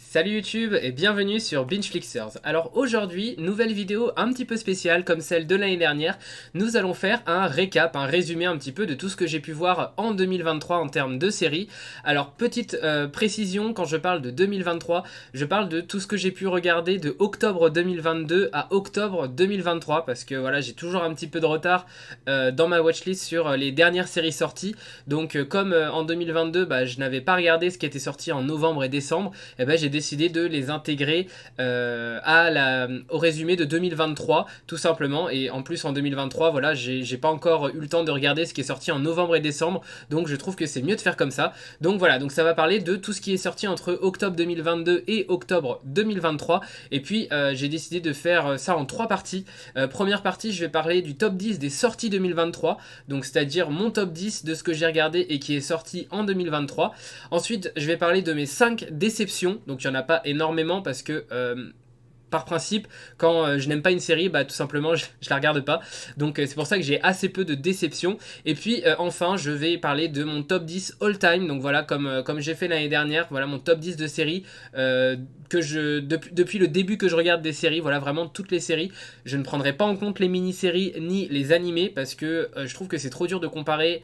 Salut YouTube et bienvenue sur BingeFlixers. Alors aujourd'hui, nouvelle vidéo un petit peu spéciale comme celle de l'année dernière. Nous allons faire un récap, un résumé un petit peu de tout ce que j'ai pu voir en 2023 en termes de séries. Alors petite précision, quand je parle de 2023, je parle de tout ce que j'ai pu regarder de octobre 2022 à octobre 2023 parce que voilà, j'ai toujours un petit peu de retard dans ma watchlist sur les dernières séries sorties. Donc comme en 2022, je n'avais pas regardé ce qui était sorti en novembre et décembre, et j'ai décidé de les intégrer au résumé de 2023 tout simplement. Et en plus en 2023 voilà, j'ai pas encore eu le temps de regarder ce qui est sorti en novembre et décembre, donc je trouve que c'est mieux de faire comme ça. Donc voilà, donc ça va parler de tout ce qui est sorti entre octobre 2022 et octobre 2023. Et puis j'ai décidé de faire ça en trois parties. Première partie, je vais parler du top 10 des sorties 2023, donc c'est-à-dire mon top 10 de ce que j'ai regardé et qui est sorti en 2023. Ensuite je vais parler de mes 5 déceptions, donc il n'y en a pas énormément parce que par principe, quand je n'aime pas une série, tout simplement, je la regarde pas. Donc c'est pour ça que j'ai assez peu de déceptions. Et puis enfin, je vais parler de mon top 10 all time. Donc voilà, comme j'ai fait l'année dernière, voilà mon top 10 de séries depuis le début que je regarde des séries. Voilà, vraiment toutes les séries. Je ne prendrai pas en compte les mini-séries ni les animés parce que je trouve que c'est trop dur de comparer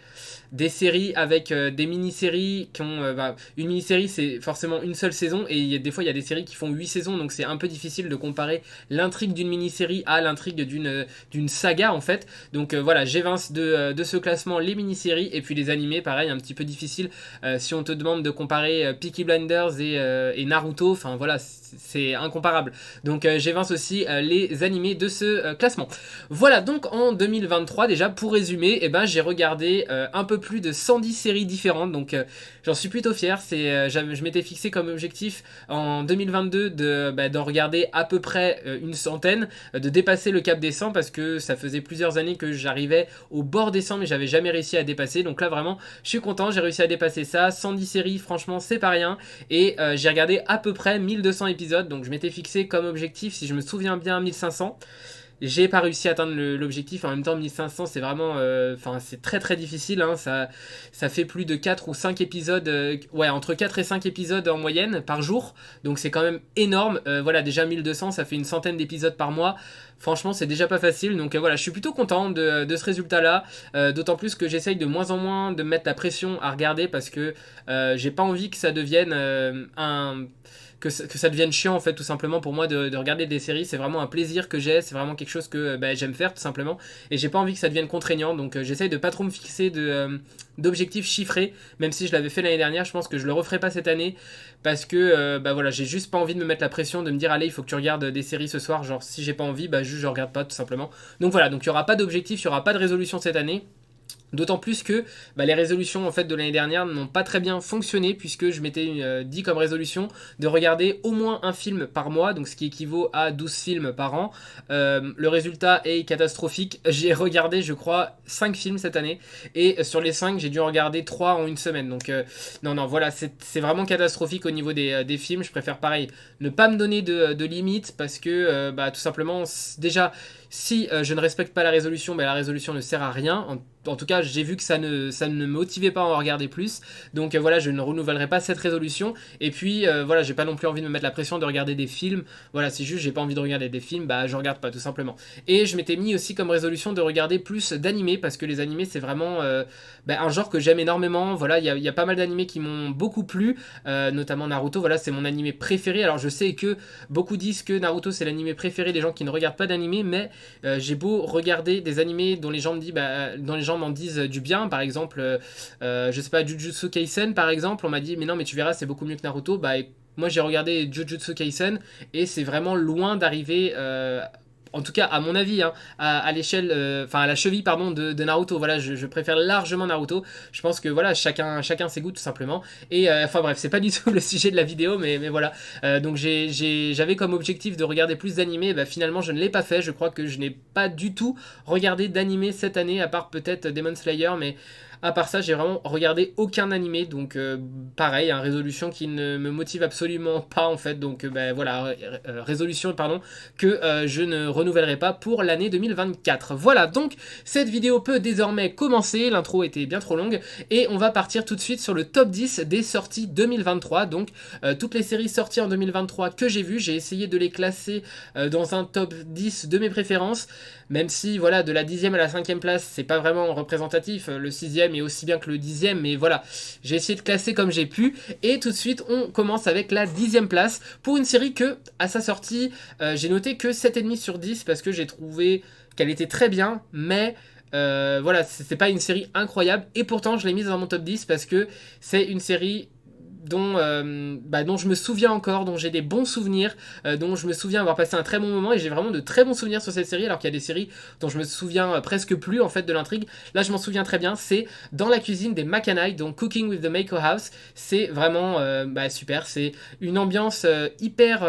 des séries avec des mini-séries qui ont... une mini-série, c'est forcément une seule saison et des fois, il y a des séries qui font 8 saisons, donc c'est un peu difficile de comparer l'intrigue d'une mini-série à l'intrigue d'une saga, en fait. Donc voilà, j'évince de ce classement les mini-séries et puis les animés, pareil, un petit peu difficile. Si on te demande de comparer Peaky Blinders et Naruto, enfin voilà, c'est incomparable. Donc j'évince aussi les animés de ce classement. Voilà, donc en 2023, déjà, pour résumer, j'ai regardé un peu plus de 110 séries différentes, donc j'en suis plutôt fier. Je m'étais fixé comme objectif en 2022 d'en regarder à peu près une centaine, de dépasser le cap des 100 parce que ça faisait plusieurs années que j'arrivais au bord des 100 mais j'avais jamais réussi à dépasser. Donc là vraiment, je suis content, j'ai réussi à dépasser ça. 110 séries, franchement, c'est pas rien. Et j'ai regardé à peu près 1200 épisodes, donc je m'étais fixé comme objectif, si je me souviens bien, 1500. J'ai pas réussi à atteindre l'objectif. En même temps, 1500, c'est vraiment... c'est très très difficile. Hein. Ça fait plus de 4 ou 5 épisodes. Ouais, entre 4 et 5 épisodes en moyenne par jour. Donc c'est quand même énorme. Voilà, déjà 1200, ça fait une centaine d'épisodes par mois. Franchement, c'est déjà pas facile. Donc voilà, je suis plutôt content de ce résultat-là. D'autant plus que j'essaye de moins en moins de mettre la pression à regarder parce que j'ai pas envie que ça devienne que ça devienne chiant en fait, tout simplement. Pour moi de regarder des séries, c'est vraiment un plaisir que j'ai, c'est vraiment quelque chose que j'aime faire tout simplement, et j'ai pas envie que ça devienne contraignant. Donc j'essaye de pas trop me fixer d'objectifs chiffrés, même si je l'avais fait l'année dernière. Je pense que je le referai pas cette année parce que voilà, j'ai juste pas envie de me mettre la pression de me dire allez, il faut que tu regardes des séries ce soir. Genre si j'ai pas envie, juste je regarde pas tout simplement. Donc voilà, donc il y aura pas d'objectif, il y aura pas de résolution cette année. D'autant plus que les résolutions en fait de l'année dernière n'ont pas très bien fonctionné, puisque je m'étais dit comme résolution de regarder au moins un film par mois, donc ce qui équivaut à 12 films par an. Le résultat est catastrophique. J'ai regardé, je crois, 5 films cette année, et sur les 5 j'ai dû en regarder 3 en une semaine. Donc non, voilà, c'est vraiment catastrophique au niveau des films. Je préfère pareil ne pas me donner de limites parce que tout simplement, déjà, si je ne respecte pas la résolution, la résolution ne sert à rien. En tout cas, j'ai vu que ça ne me motivait pas à en regarder plus. Donc voilà, je ne renouvellerai pas cette résolution. Et puis voilà, j'ai pas non plus envie de me mettre la pression de regarder des films. Voilà, c'est juste j'ai pas envie de regarder des films, je regarde pas tout simplement. Et je m'étais mis aussi comme résolution de regarder plus d'animés parce que les animés c'est vraiment un genre que j'aime énormément. Voilà, il y a pas mal d'animés qui m'ont beaucoup plu, notamment Naruto. Voilà, c'est mon animé préféré. Alors je sais que beaucoup disent que Naruto c'est l'animé préféré des gens qui ne regardent pas d'animé, mais j'ai beau regarder des animés dont les gens m'en disent du bien, par exemple je sais pas, Jujutsu Kaisen par exemple, on m'a dit mais non mais tu verras c'est beaucoup mieux que Naruto. Moi j'ai regardé Jujutsu Kaisen et c'est vraiment loin d'arriver en tout cas à mon avis hein, à l'échelle à la cheville pardon de Naruto. Voilà, je préfère largement Naruto. Je pense que voilà, chacun ses goûts tout simplement. Et bref, c'est pas du tout le sujet de la vidéo, mais voilà. Donc j'avais comme objectif de regarder plus d'animés. Finalement je ne l'ai pas fait. Je crois que je n'ai pas du tout regardé d'animé cette année, à part peut-être Demon Slayer, mais À part ça, j'ai vraiment regardé aucun animé, donc pareil, hein, résolution qui ne me motive absolument pas en fait, donc voilà, résolution pardon, que je ne renouvellerai pas pour l'année 2024. Voilà, donc cette vidéo peut désormais commencer, l'intro était bien trop longue, et on va partir tout de suite sur le top 10 des sorties 2023, donc toutes les séries sorties en 2023 que j'ai vues, j'ai essayé de les classer dans un top 10 de mes préférences, même si voilà, de la 10e à la 5e place, c'est pas vraiment représentatif, le 6e est aussi bien que le 10e, mais voilà, j'ai essayé de classer comme j'ai pu, et tout de suite on commence avec la 10e place, pour une série que, à sa sortie, j'ai noté que 7,5 sur 10, parce que j'ai trouvé qu'elle était très bien, mais voilà, c'est pas une série incroyable, et pourtant je l'ai mise dans mon top 10, parce que c'est une série dont je me souviens encore, dont j'ai des bons souvenirs, dont je me souviens avoir passé un très bon moment, et j'ai vraiment de très bons souvenirs sur cette série, alors qu'il y a des séries dont je me souviens presque plus en fait de l'intrigue. Là je m'en souviens très bien, c'est Dans la cuisine des Macanite, donc Cooking with the Mako House. C'est vraiment super, c'est une ambiance hyper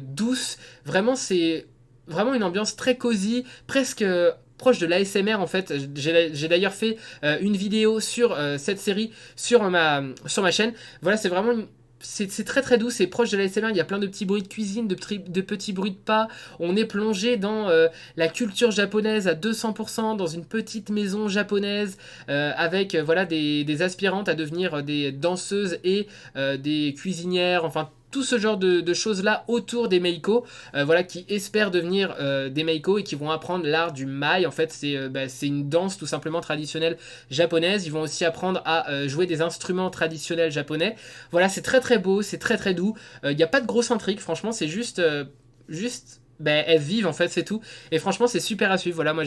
douce, vraiment c'est vraiment une ambiance très cosy, presque proche de l'ASMR en fait. J'ai d'ailleurs fait une vidéo sur cette série sur ma chaîne. Voilà, c'est vraiment c'est très très doux, c'est proche de l'ASMR, il y a plein de petits bruits de cuisine, de petits bruits de pas, on est plongé dans la culture japonaise à 200%, dans une petite maison japonaise, avec voilà des aspirantes à devenir des danseuses et des cuisinières, enfin tout ce genre de choses là autour des Meiko, voilà, qui espèrent devenir des Meiko et qui vont apprendre l'art du Mai. En fait c'est une danse tout simplement traditionnelle japonaise. Ils vont aussi apprendre à jouer des instruments traditionnels japonais. Voilà, c'est très très beau, c'est très très doux, il n'y a pas de grosse intrigue, franchement c'est juste elles vivent en fait, c'est tout, et franchement c'est super à suivre. Voilà, moi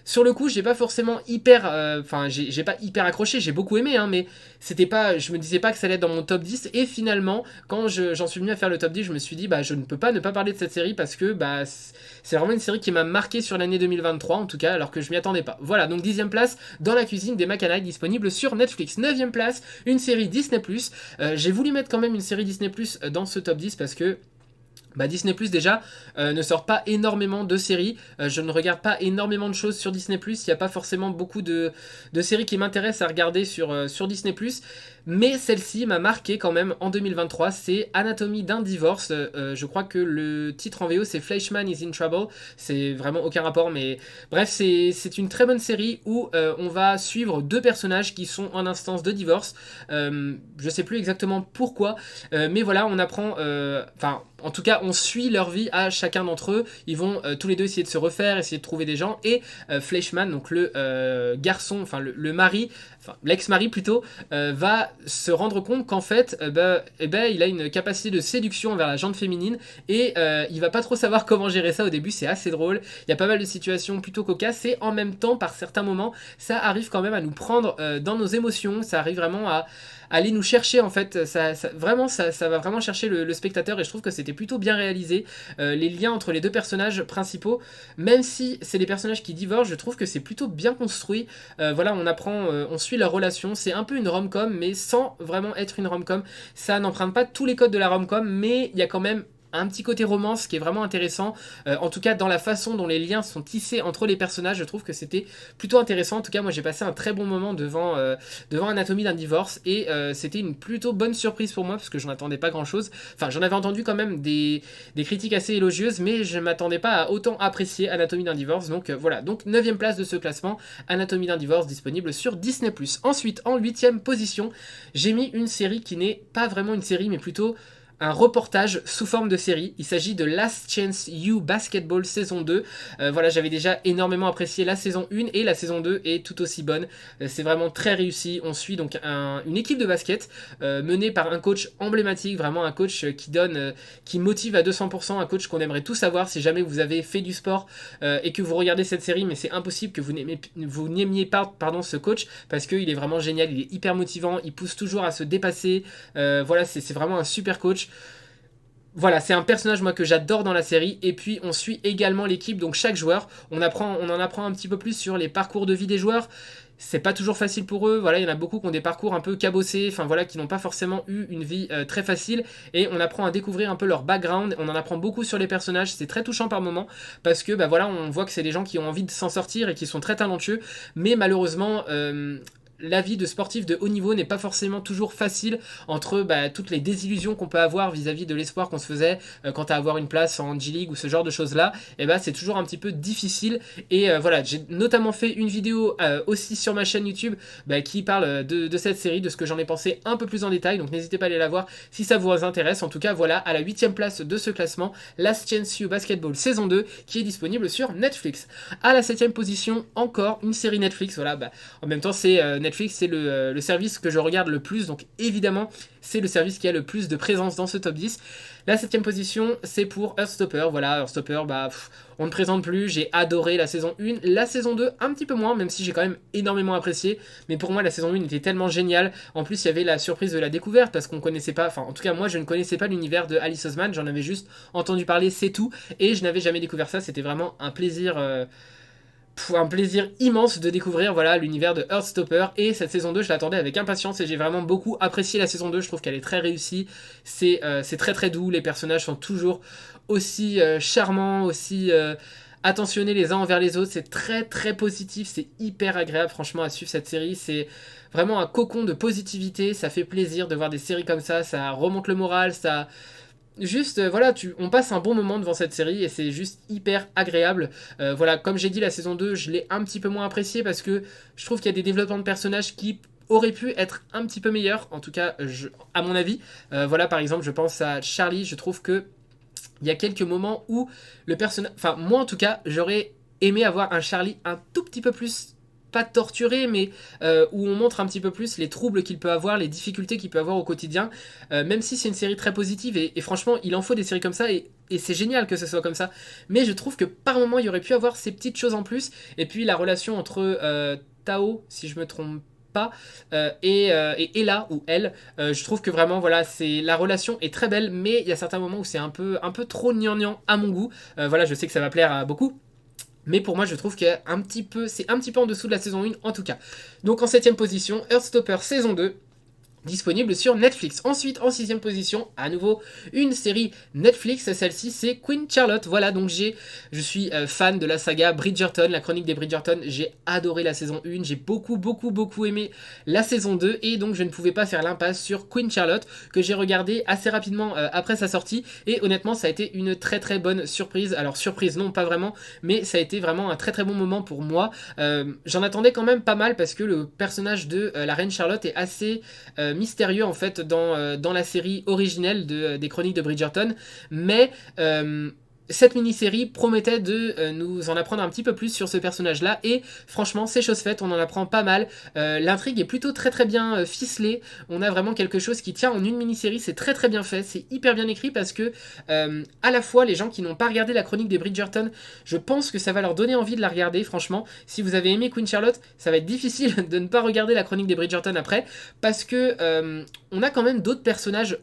sur le coup j'ai pas forcément hyper j'ai pas hyper accroché, j'ai beaucoup aimé hein, mais c'était pas, je me disais pas que ça allait être dans mon top 10, et finalement quand j'en suis venu à faire le top 10, je me suis dit je ne peux pas ne pas parler de cette série, parce que c'est vraiment une série qui m'a marqué sur l'année 2023 en tout cas, alors que je m'y attendais pas. Voilà, donc 10e place, Dans la cuisine des Macanite, disponible sur Netflix. 9e place, une série Disney+, j'ai voulu mettre quand même une série Disney+, dans ce top 10, parce que Disney Plus déjà ne sort pas énormément de séries, je ne regarde pas énormément de choses sur Disney Plus, il n'y a pas forcément beaucoup de séries qui m'intéressent à regarder sur Disney Plus, mais celle-ci m'a marqué quand même en 2023, c'est Anatomie d'un divorce. Je crois que le titre en VO c'est Fleischman is in Trouble, c'est vraiment aucun rapport, mais bref c'est une très bonne série où on va suivre deux personnages qui sont en instance de divorce, je sais plus exactement pourquoi, mais voilà, on apprend, en tout cas, on suit leur vie à chacun d'entre eux. Ils vont tous les deux essayer de se refaire, essayer de trouver des gens. Et Fleischman, donc le garçon, enfin le mari, enfin l'ex-mari plutôt, va se rendre compte qu'en fait, il a une capacité de séduction envers la gente féminine. Et il va pas trop savoir comment gérer ça au début. C'est assez drôle. Il y a pas mal de situations plutôt cocasses. Et en même temps, par certains moments, ça arrive quand même à nous prendre dans nos émotions. Ça arrive vraiment à aller nous chercher en fait, ça va vraiment chercher le spectateur, et je trouve que c'était plutôt bien réalisé, les liens entre les deux personnages principaux, même si c'est les personnages qui divorcent, je trouve que c'est plutôt bien construit. Voilà, on suit leur relation, c'est un peu une rom-com mais sans vraiment être une rom-com, ça n'emprunte pas tous les codes de la rom-com, mais il y a quand même un petit côté romance qui est vraiment intéressant, en tout cas dans la façon dont les liens sont tissés entre les personnages, je trouve que c'était plutôt intéressant. En tout cas moi j'ai passé un très bon moment devant Anatomie d'un divorce, et c'était une plutôt bonne surprise pour moi, parce que je n'attendais pas grand chose, enfin j'en avais entendu quand même des critiques assez élogieuses, mais je ne m'attendais pas à autant apprécier Anatomie d'un divorce, donc voilà, donc 9ème place de ce classement, Anatomie d'un divorce, disponible sur Disney+. Ensuite, en 8ème position, j'ai mis une série qui n'est pas vraiment une série, mais plutôt un reportage sous forme de série. Il s'agit de Last Chance U Basketball saison 2. Voilà, j'avais déjà énormément apprécié la saison 1, et la saison 2 est tout aussi bonne. C'est vraiment très réussi. On suit donc une équipe de basket menée par un coach emblématique, vraiment un coach qui motive à 200%, un coach qu'on aimerait tous avoir si jamais vous avez fait du sport et que vous regardez cette série, mais c'est impossible que vous n'aimiez pas ce coach, parce qu'il est vraiment génial, il est hyper motivant, il pousse toujours à se dépasser. Voilà, c'est vraiment un super coach. Voilà, c'est un personnage moi que j'adore dans la série, et puis on suit également l'équipe, donc chaque joueur, on en apprend un petit peu plus sur les parcours de vie des joueurs. C'est pas toujours facile pour eux, voilà, il y en a beaucoup qui ont des parcours un peu cabossés, enfin voilà, qui n'ont pas forcément eu une vie très facile, et on apprend à découvrir un peu leur background, on en apprend beaucoup sur les personnages, c'est très touchant par moments, parce que voilà, on voit que c'est des gens qui ont envie de s'en sortir et qui sont très talentueux, mais malheureusement la vie de sportif de haut niveau n'est pas forcément toujours facile entre toutes les désillusions qu'on peut avoir vis-à-vis de l'espoir qu'on se faisait quant à avoir une place en G-League ou ce genre de choses-là, et c'est toujours un petit peu difficile. Et voilà, j'ai notamment fait une vidéo aussi sur ma chaîne YouTube qui parle de cette série, de ce que j'en ai pensé un peu plus en détail, donc n'hésitez pas à aller la voir si ça vous intéresse. En tout cas, voilà, à la 8ème place de ce classement, Last Chance U Basketball saison 2 qui est disponible sur Netflix. À la 7ème position, encore une série Netflix. Voilà, en même temps, c'est Netflix, c'est le service que je regarde le plus, donc évidemment, c'est le service qui a le plus de présence dans ce top 10. La 7ème position, c'est pour Heartstopper. Voilà, Heartstopper, on ne présente plus. J'ai adoré la saison 1. La saison 2, un petit peu moins, même si j'ai quand même énormément apprécié. Mais pour moi, la saison 1 était tellement géniale. En plus, il y avait la surprise de la découverte, parce qu'on connaissait pas, enfin, en tout cas, moi, je ne connaissais pas l'univers de Alice Oseman. J'en avais juste entendu parler, c'est tout. Et je n'avais jamais découvert ça. C'était vraiment un plaisir. Un plaisir immense de découvrir l'univers de Heartstopper, et cette saison 2 je l'attendais avec impatience et j'ai vraiment beaucoup apprécié la saison 2. Je trouve qu'elle est très réussie, c'est très très doux, les personnages sont toujours aussi charmants, aussi attentionnés les uns envers les autres, c'est très très positif, c'est hyper agréable franchement à suivre cette série, c'est vraiment un cocon de positivité, ça fait plaisir de voir des séries comme ça remonte le moral, ça... Juste, on passe un bon moment devant cette série et c'est juste hyper agréable. Comme j'ai dit, la saison 2, je l'ai un petit peu moins appréciée parce que je trouve qu'il y a des développements de personnages qui auraient pu être un petit peu meilleurs, en tout cas, à mon avis. Par exemple, je pense à Charlie, je trouve que il y a quelques moments où le personnage... Enfin, moi en tout cas, j'aurais aimé avoir un Charlie un tout petit peu plus... pas torturé, mais où on montre un petit peu plus les troubles qu'il peut avoir, les difficultés qu'il peut avoir au quotidien, même si c'est une série très positive, et franchement, il en faut des séries comme ça, et c'est génial que ce soit comme ça, mais je trouve que par moment, il y aurait pu avoir ces petites choses en plus, et puis la relation entre Tao, si je me trompe pas, et Ella ou elle, je trouve que vraiment c'est la relation est très belle, mais il y a certains moments où c'est un peu trop gnangnan à mon goût. Je sais que ça va plaire à beaucoup, mais pour moi, je trouve que c'est un petit peu en dessous de la saison 1 en tout cas. Donc en 7ème position, Heartstopper saison 2. Disponible sur Netflix. Ensuite, en 6ème position, à nouveau, une série Netflix. Celle-ci, c'est Queen Charlotte. Voilà, donc je suis fan de la saga Bridgerton, la chronique des Bridgerton. J'ai adoré la saison 1. J'ai beaucoup aimé la saison 2. Et donc, je ne pouvais pas faire l'impasse sur Queen Charlotte, que j'ai regardé assez rapidement après sa sortie. Et honnêtement, ça a été une très très bonne surprise. Alors, surprise, non, pas vraiment. Mais ça a été vraiment un très très bon moment pour moi. J'en attendais quand même pas mal parce que le personnage de la reine Charlotte est assez... mystérieux en fait dans la série originelle des chroniques de Bridgerton, mais cette mini-série promettait de nous en apprendre un petit peu plus sur ce personnage-là, et franchement, c'est chose faite, on en apprend pas mal. L'intrigue est plutôt très très bien ficelée, on a vraiment quelque chose qui tient en une mini-série, c'est très très bien fait, c'est hyper bien écrit, parce que à la fois, les gens qui n'ont pas regardé la chronique des Bridgerton, je pense que ça va leur donner envie de la regarder, franchement. Si vous avez aimé Queen Charlotte, ça va être difficile de ne pas regarder la chronique des Bridgerton après, parce que on a quand même d'autres personnages,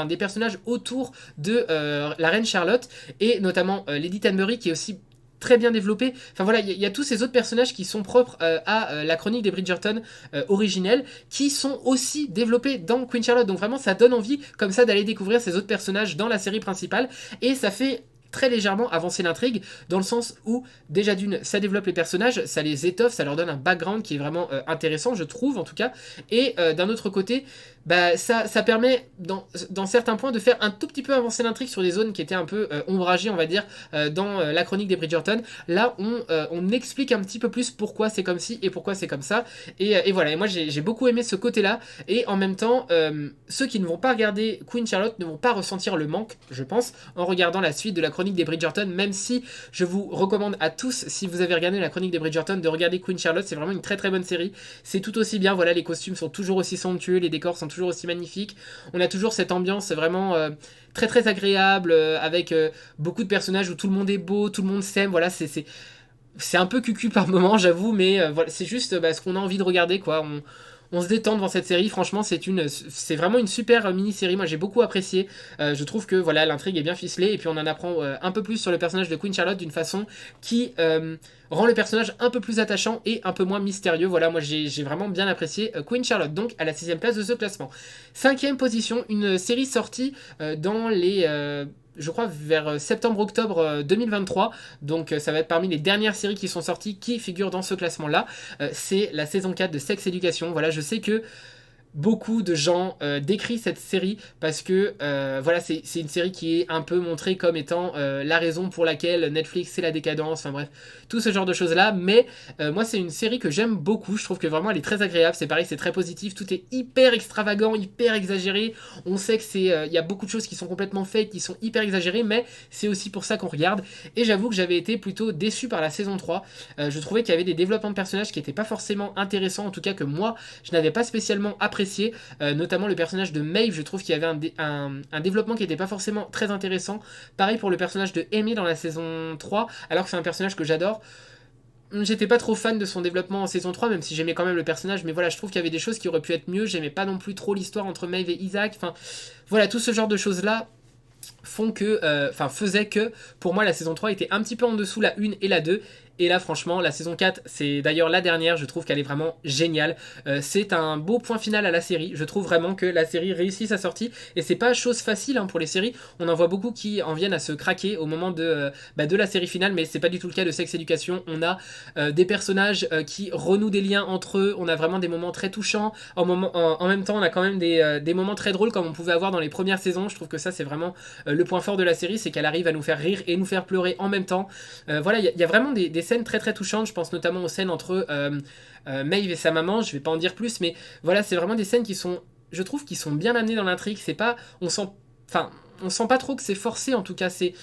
des personnages autour de la reine Charlotte, et notamment Lady Tanbury qui est aussi très bien développé. Il y a tous ces autres personnages qui sont propres à la chronique des Bridgerton originelle, qui sont aussi développés dans Queen Charlotte. Donc vraiment, ça donne envie comme ça d'aller découvrir ces autres personnages dans la série principale, et ça fait très légèrement avancer l'intrigue, dans le sens où, déjà d'une, ça développe les personnages, ça les étoffe, ça leur donne un background qui est vraiment intéressant, je trouve, en tout cas, et d'un autre côté, ça permet, dans certains points, de faire un tout petit peu avancer l'intrigue sur des zones qui étaient un peu ombragées, on va dire, dans la chronique des Bridgerton. Là, on explique un petit peu plus pourquoi c'est comme ci et pourquoi c'est comme ça, et voilà, et moi j'ai beaucoup aimé ce côté-là, et en même temps, ceux qui ne vont pas regarder Queen Charlotte ne vont pas ressentir le manque, je pense, en regardant la suite de la chronique des Bridgerton, même si je vous recommande à tous, si vous avez regardé la chronique des Bridgerton, de regarder Queen Charlotte. C'est vraiment une très très bonne série, c'est tout aussi bien, les costumes sont toujours aussi somptueux, les décors sont toujours aussi magnifiques, on a toujours cette ambiance vraiment très très agréable, avec beaucoup de personnages où tout le monde est beau, tout le monde s'aime, c'est un peu cucu par moment, j'avoue, mais c'est juste ce qu'on a envie de regarder, quoi. On se détend devant cette série, franchement c'est vraiment une super mini-série, moi j'ai beaucoup apprécié, je trouve que l'intrigue est bien ficelée, et puis on en apprend un peu plus sur le personnage de Queen Charlotte d'une façon qui rend le personnage un peu plus attachant et un peu moins mystérieux. Moi j'ai vraiment bien apprécié Queen Charlotte, donc à la 6ème place de ce classement. 5ème position, une série sortie dans les je crois vers septembre-octobre 2023, donc ça va être parmi les dernières séries qui sont sorties qui figurent dans ce classement-là. C'est la saison 4 de Sex Education. Voilà, je sais que beaucoup de gens décrivent cette série parce que voilà, c'est une série qui est un peu montrée comme étant la raison pour laquelle Netflix c'est la décadence, enfin bref, tout ce genre de choses là. Mais moi c'est une série que j'aime beaucoup, je trouve que vraiment elle est très agréable, c'est pareil, c'est très positif, tout est hyper extravagant, hyper exagéré. On sait que il y a beaucoup de choses qui sont complètement fake, qui sont hyper exagérées, mais c'est aussi pour ça qu'on regarde. Et j'avoue que j'avais été plutôt déçu par la saison 3. Je trouvais qu'il y avait des développements de personnages qui n'étaient pas forcément intéressants, en tout cas que moi je n'avais pas spécialement apprécié. Notamment le personnage de Maeve, je trouve qu'il y avait un développement qui n'était pas forcément très intéressant. Pareil pour le personnage de Amy dans la saison 3, alors que c'est un personnage que j'adore. J'étais pas trop fan de son développement en saison 3, même si j'aimais quand même le personnage, mais voilà, je trouve qu'il y avait des choses qui auraient pu être mieux. J'aimais pas non plus trop l'histoire entre Maeve et Isaac. Enfin, voilà, tout ce genre de choses-là faisaient que pour moi la saison 3 était un petit peu en dessous la 1 et la 2. Et là franchement la saison 4 c'est d'ailleurs la dernière, je trouve qu'elle est vraiment géniale. C'est un beau point final à la série, je trouve vraiment que la série réussit sa sortie et c'est pas chose facile pour les séries, on en voit beaucoup qui en viennent à se craquer au moment de la série finale, mais c'est pas du tout le cas de Sex Education. On a des personnages qui renouent des liens entre eux, on a vraiment des moments très touchants, en même temps on a quand même des moments très drôles comme on pouvait avoir dans les premières saisons. Je trouve que ça c'est vraiment le point fort de la série, c'est qu'elle arrive à nous faire rire et nous faire pleurer en même temps. Voilà, il y a vraiment des scènes très très touchantes, je pense notamment aux scènes entre Maeve et sa maman, je vais pas en dire plus, mais voilà, c'est vraiment des scènes qui sont, je trouve, qui sont bien amenées dans l'intrigue, c'est pas, on sent pas trop que c'est forcé, en tout cas c'est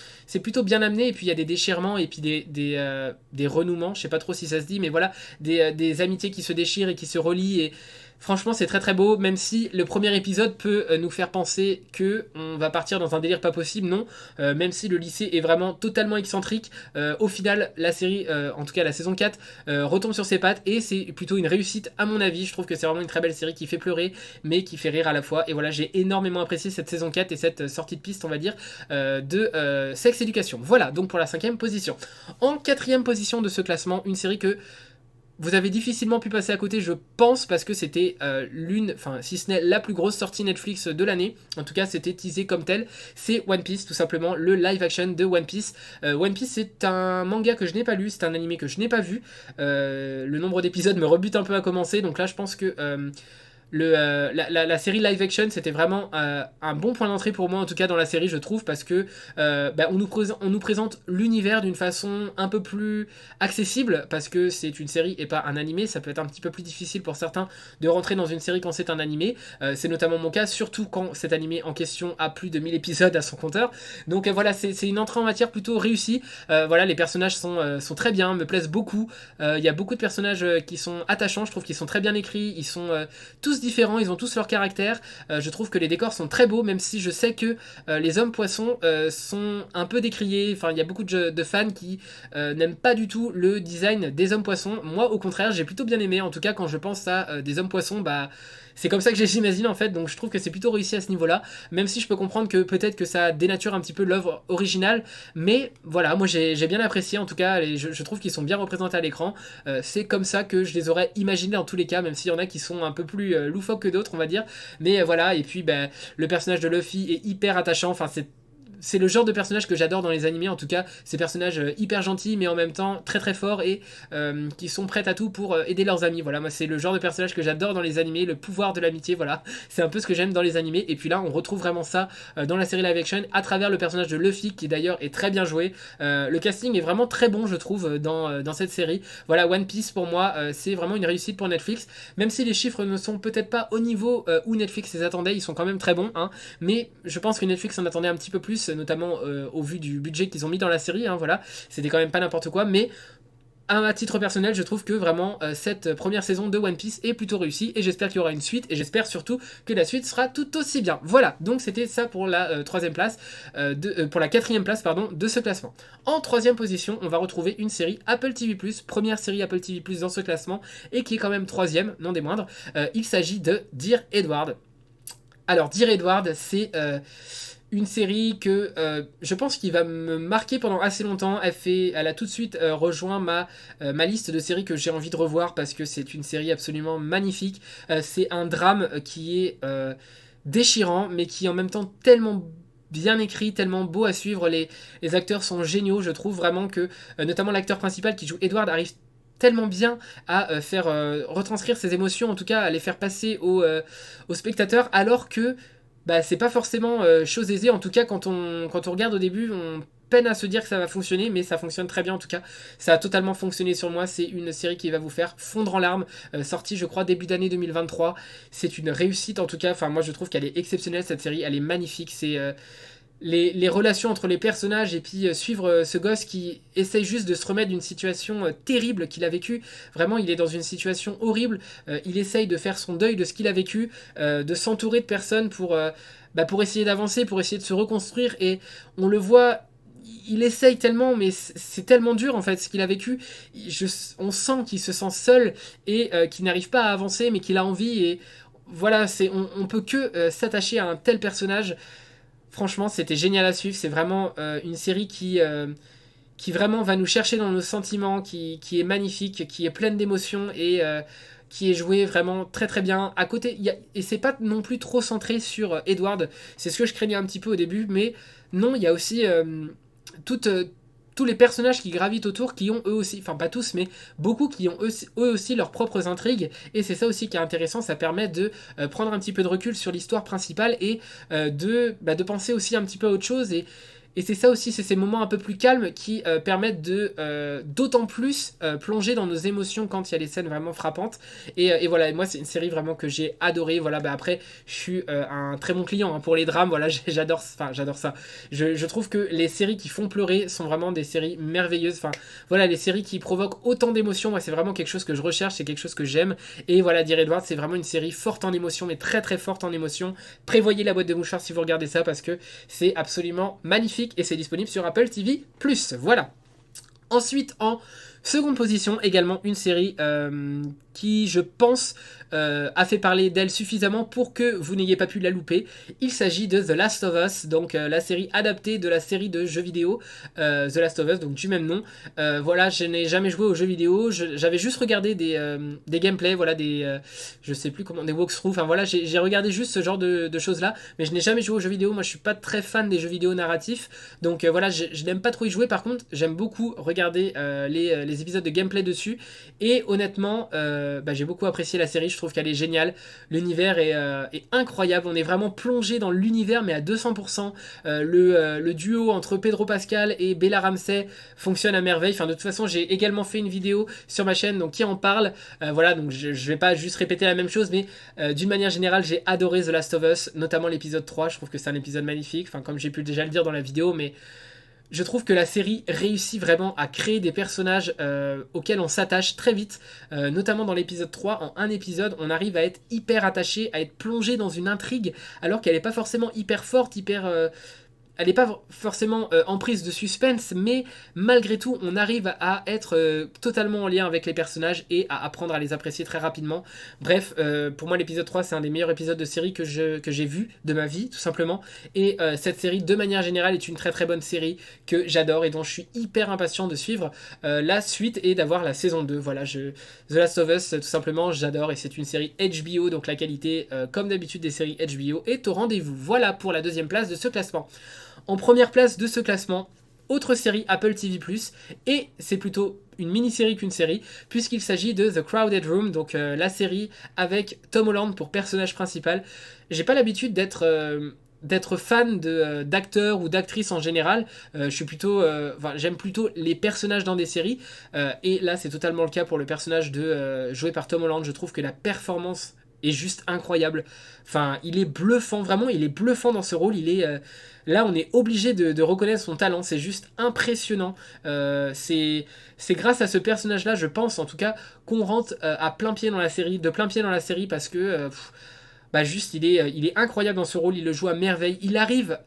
plutôt bien amené, et puis il y a des déchirements et puis des renouements, je sais pas trop si ça se dit, mais voilà, des amitiés qui se déchirent et qui se relient, et franchement c'est très très beau, même si le premier épisode peut nous faire penser que on va partir dans un délire pas possible, non, même si le lycée est vraiment totalement excentrique, au final la série, en tout cas la saison 4, retombe sur ses pattes et c'est plutôt une réussite à mon avis. Je trouve que c'est vraiment une très belle série qui fait pleurer mais qui fait rire à la fois, et voilà, j'ai énormément apprécié cette saison 4 et cette sortie de piste on va dire de Sex Education. Voilà donc pour la 5ème position. En 4ème position de ce classement, une série que vous avez difficilement pu passer à côté, je pense, parce que c'était si ce n'est la plus grosse sortie Netflix de l'année. En tout cas, c'était teasé comme tel. C'est One Piece, tout simplement, le live action de One Piece. One Piece, c'est un manga que je n'ai pas lu, c'est un animé que je n'ai pas vu. Le nombre d'épisodes me rebute un peu à commencer, donc là, je pense que la série live action c'était vraiment un bon point d'entrée pour moi, en tout cas dans la série je trouve, parce que on nous présente l'univers d'une façon un peu plus accessible, parce que c'est une série et pas un animé. Ça peut être un petit peu plus difficile pour certains de rentrer dans une série quand c'est un animé, c'est notamment mon cas, surtout quand cet animé en question a plus de 1000 épisodes à son compteur. Donc voilà, c'est une entrée en matière plutôt réussie. Voilà, les personnages sont très bien, me plaisent beaucoup. Il y a beaucoup de personnages qui sont attachants, je trouve qu'ils sont très bien écrits, ils sont tous différents, ils ont tous leur caractère. Je trouve que les décors sont très beaux, même si je sais que les hommes poissons sont un peu décriés. Enfin, il y a beaucoup de fans qui n'aiment pas du tout le design des hommes poissons. Moi, au contraire, j'ai plutôt bien aimé. En tout cas, quand je pense à des hommes poissons, bah c'est comme ça que j'imagine en fait, donc je trouve que c'est plutôt réussi à ce niveau-là, même si je peux comprendre que peut-être que ça dénature un petit peu l'œuvre originale, mais voilà, moi j'ai bien apprécié en tout cas, et je trouve qu'ils sont bien représentés à l'écran. C'est comme ça que je les aurais imaginés dans tous les cas, même s'il y en a qui sont un peu plus loufoques que d'autres on va dire, mais voilà, et puis le personnage de Luffy est hyper attachant, enfin c'est le genre de personnage que j'adore dans les animés, en tout cas ces personnages hyper gentils mais en même temps très très forts et qui sont prêts à tout pour aider leurs amis. Voilà, moi c'est le genre de personnage que j'adore dans les animés, le pouvoir de l'amitié, voilà, c'est un peu ce que j'aime dans les animés, et puis là on retrouve vraiment ça dans la série live action à travers le personnage de Luffy qui d'ailleurs est très bien joué. Le casting est vraiment très bon je trouve dans cette série. Voilà, One Piece pour moi c'est vraiment une réussite pour Netflix, même si les chiffres ne sont peut-être pas au niveau où Netflix les attendait, ils sont quand même très bons, hein, mais je pense que Netflix en attendait un petit peu plus, notamment au vu du budget qu'ils ont mis dans la série, hein, voilà, c'était quand même pas n'importe quoi, mais à titre personnel, je trouve que vraiment cette première saison de One Piece est plutôt réussie, et j'espère qu'il y aura une suite, et j'espère surtout que la suite sera tout aussi bien. Voilà, donc c'était ça pour la troisième place, pour la quatrième place pardon, de ce classement. En troisième position, on va retrouver une série Apple TV+, première série Apple TV+, dans ce classement, et qui est quand même troisième, non des moindres. Il s'agit de Dear Edward. Alors Dear Edward, c'est une série que je pense qu'il va me marquer pendant assez longtemps. Elle a tout de suite rejoint ma liste de séries que j'ai envie de revoir, parce que c'est une série absolument magnifique. C'est un drame qui est déchirant, mais qui est en même temps tellement bien écrit, tellement beau à suivre, les acteurs sont géniaux, je trouve vraiment que, notamment l'acteur principal qui joue Edward arrive tellement bien à faire retranscrire ses émotions, en tout cas à les faire passer aux spectateurs, alors que bah, c'est pas forcément chose aisée, en tout cas quand on regarde au début, on peine à se dire que ça va fonctionner, mais ça fonctionne très bien en tout cas. Ça a totalement fonctionné sur moi. C'est une série qui va vous faire fondre en larmes. Sortie, je crois, début d'année 2023. C'est une réussite en tout cas. Enfin, moi, je trouve qu'elle est exceptionnelle cette série. Elle est magnifique. C'est les relations entre les personnages et puis suivre ce gosse qui essaye juste de se remettre d'une situation terrible qu'il a vécue. Vraiment, il est dans une situation horrible. Il essaye de faire son deuil de ce qu'il a vécu, de s'entourer de personnes pour essayer d'avancer, pour essayer de se reconstruire. Et on le voit, il essaye tellement, mais c'est tellement dur en fait ce qu'il a vécu. On sent qu'il se sent seul et qu'il n'arrive pas à avancer, mais qu'il a envie. Et voilà, on peut que s'attacher à un tel personnage. Franchement, c'était génial à suivre. C'est vraiment une série qui vraiment va nous chercher dans nos sentiments, qui est magnifique, qui est pleine d'émotions et qui est jouée vraiment très très bien. À côté, et c'est pas non plus trop centré sur Edward. C'est ce que je craignais un petit peu au début, mais non, il y a aussi toute, tous les personnages qui gravitent autour, qui ont eux aussi, enfin pas tous, mais beaucoup qui ont eux aussi leurs propres intrigues. Et c'est ça aussi qui est intéressant, ça permet de prendre un petit peu de recul sur l'histoire principale et de penser aussi un petit peu à autre chose. Et c'est ça aussi, c'est ces moments un peu plus calmes qui permettent d'autant plus plonger dans nos émotions quand il y a les scènes vraiment frappantes. Et voilà, et moi c'est une série vraiment que j'ai adorée. Voilà, bah après je suis un très bon client hein, pour les drames. Voilà, j'adore ça. Je trouve que les séries qui font pleurer sont vraiment des séries merveilleuses. Enfin voilà, les séries qui provoquent autant d'émotions, moi c'est vraiment quelque chose que je recherche, c'est quelque chose que j'aime. Et voilà, Dear Edward, c'est vraiment une série forte en émotions, mais très très forte en émotions. Prévoyez la boîte de mouchoirs si vous regardez ça parce que c'est absolument magnifique et c'est disponible sur Apple TV+. Voilà. Ensuite, en seconde position, également une série qui, je pense, a fait parler d'elle suffisamment pour que vous n'ayez pas pu la louper. Il s'agit de The Last of Us, donc la série adaptée de la série de jeux vidéo The Last of Us, donc du même nom. Voilà, je n'ai jamais joué aux jeux vidéo, j'avais juste regardé des gameplays, voilà, je sais plus comment, des walkthroughs, enfin voilà, j'ai regardé juste ce genre de choses-là, mais je n'ai jamais joué aux jeux vidéo. Moi, je suis pas très fan des jeux vidéo narratifs, donc voilà, je n'aime pas trop y jouer. Par contre, j'aime beaucoup regarder les épisodes de gameplay dessus, et honnêtement, j'ai beaucoup apprécié la série. Je trouve qu'elle est géniale. L'univers est incroyable. On est vraiment plongé dans l'univers, mais à 200%. Le duo entre Pedro Pascal et Bella Ramsey fonctionne à merveille. Enfin, de toute façon, j'ai également fait une vidéo sur ma chaîne donc qui en parle. Voilà, donc je vais pas juste répéter la même chose, mais d'une manière générale, j'ai adoré The Last of Us, notamment l'épisode 3. Je trouve que c'est un épisode magnifique. Enfin, comme j'ai pu déjà le dire dans la vidéo, mais je trouve que la série réussit vraiment à créer des personnages auxquels on s'attache très vite, notamment dans l'épisode 3. En un épisode, on arrive à être hyper attaché, à être plongé dans une intrigue, alors qu'elle n'est pas forcément hyper forte, elle n'est pas forcément en prise de suspense, mais malgré tout, on arrive à être totalement en lien avec les personnages et à apprendre à les apprécier très rapidement. Bref, pour moi, l'épisode 3, c'est un des meilleurs épisodes de série que j'ai vu de ma vie, tout simplement. Et cette série, de manière générale, est une très très bonne série que j'adore et dont je suis hyper impatient de suivre la suite et d'avoir la saison 2. Voilà, The Last of Us, tout simplement, j'adore et c'est une série HBO, donc la qualité, comme d'habitude des séries HBO, est au rendez-vous. Voilà pour la deuxième place de ce classement. En première place de ce classement, autre série Apple TV+, et c'est plutôt une mini-série qu'une série, puisqu'il s'agit de The Crowded Room, donc la série avec Tom Holland pour personnage principal. J'ai pas l'habitude d'être fan d'acteurs ou d'actrices en général. J'aime plutôt les personnages dans des séries, et là c'est totalement le cas pour le personnage joué par Tom Holland. Je trouve que la performance est juste incroyable. Enfin, il est bluffant, vraiment, il est bluffant dans ce rôle. Là, on est obligé de reconnaître son talent. C'est juste impressionnant. C'est grâce à ce personnage-là, je pense, en tout cas, qu'on rentre à plein pied dans la série, de plein pied dans la série, parce que juste, il est incroyable dans ce rôle. Il le joue à merveille. Il arrive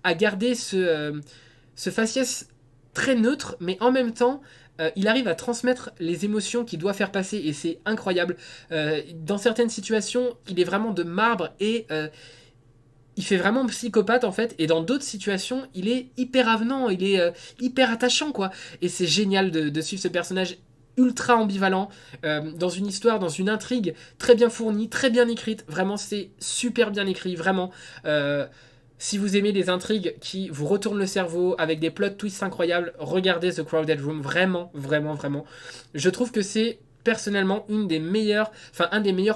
à garder ce faciès très neutre, mais en même temps, il arrive à transmettre les émotions qu'il doit faire passer et c'est incroyable. Dans certaines situations, il est vraiment de marbre et il fait vraiment psychopathe en fait. Et dans d'autres situations, il est hyper avenant, il est hyper attachant quoi. Et c'est génial de suivre ce personnage ultra ambivalent dans une histoire, dans une intrigue très bien fournie, très bien écrite. Vraiment, c'est super bien écrit, vraiment. Si vous aimez des intrigues qui vous retournent le cerveau avec des plot twists incroyables, regardez The Crowded Room. Vraiment, vraiment, vraiment. Je trouve que c'est personnellement un des meilleurs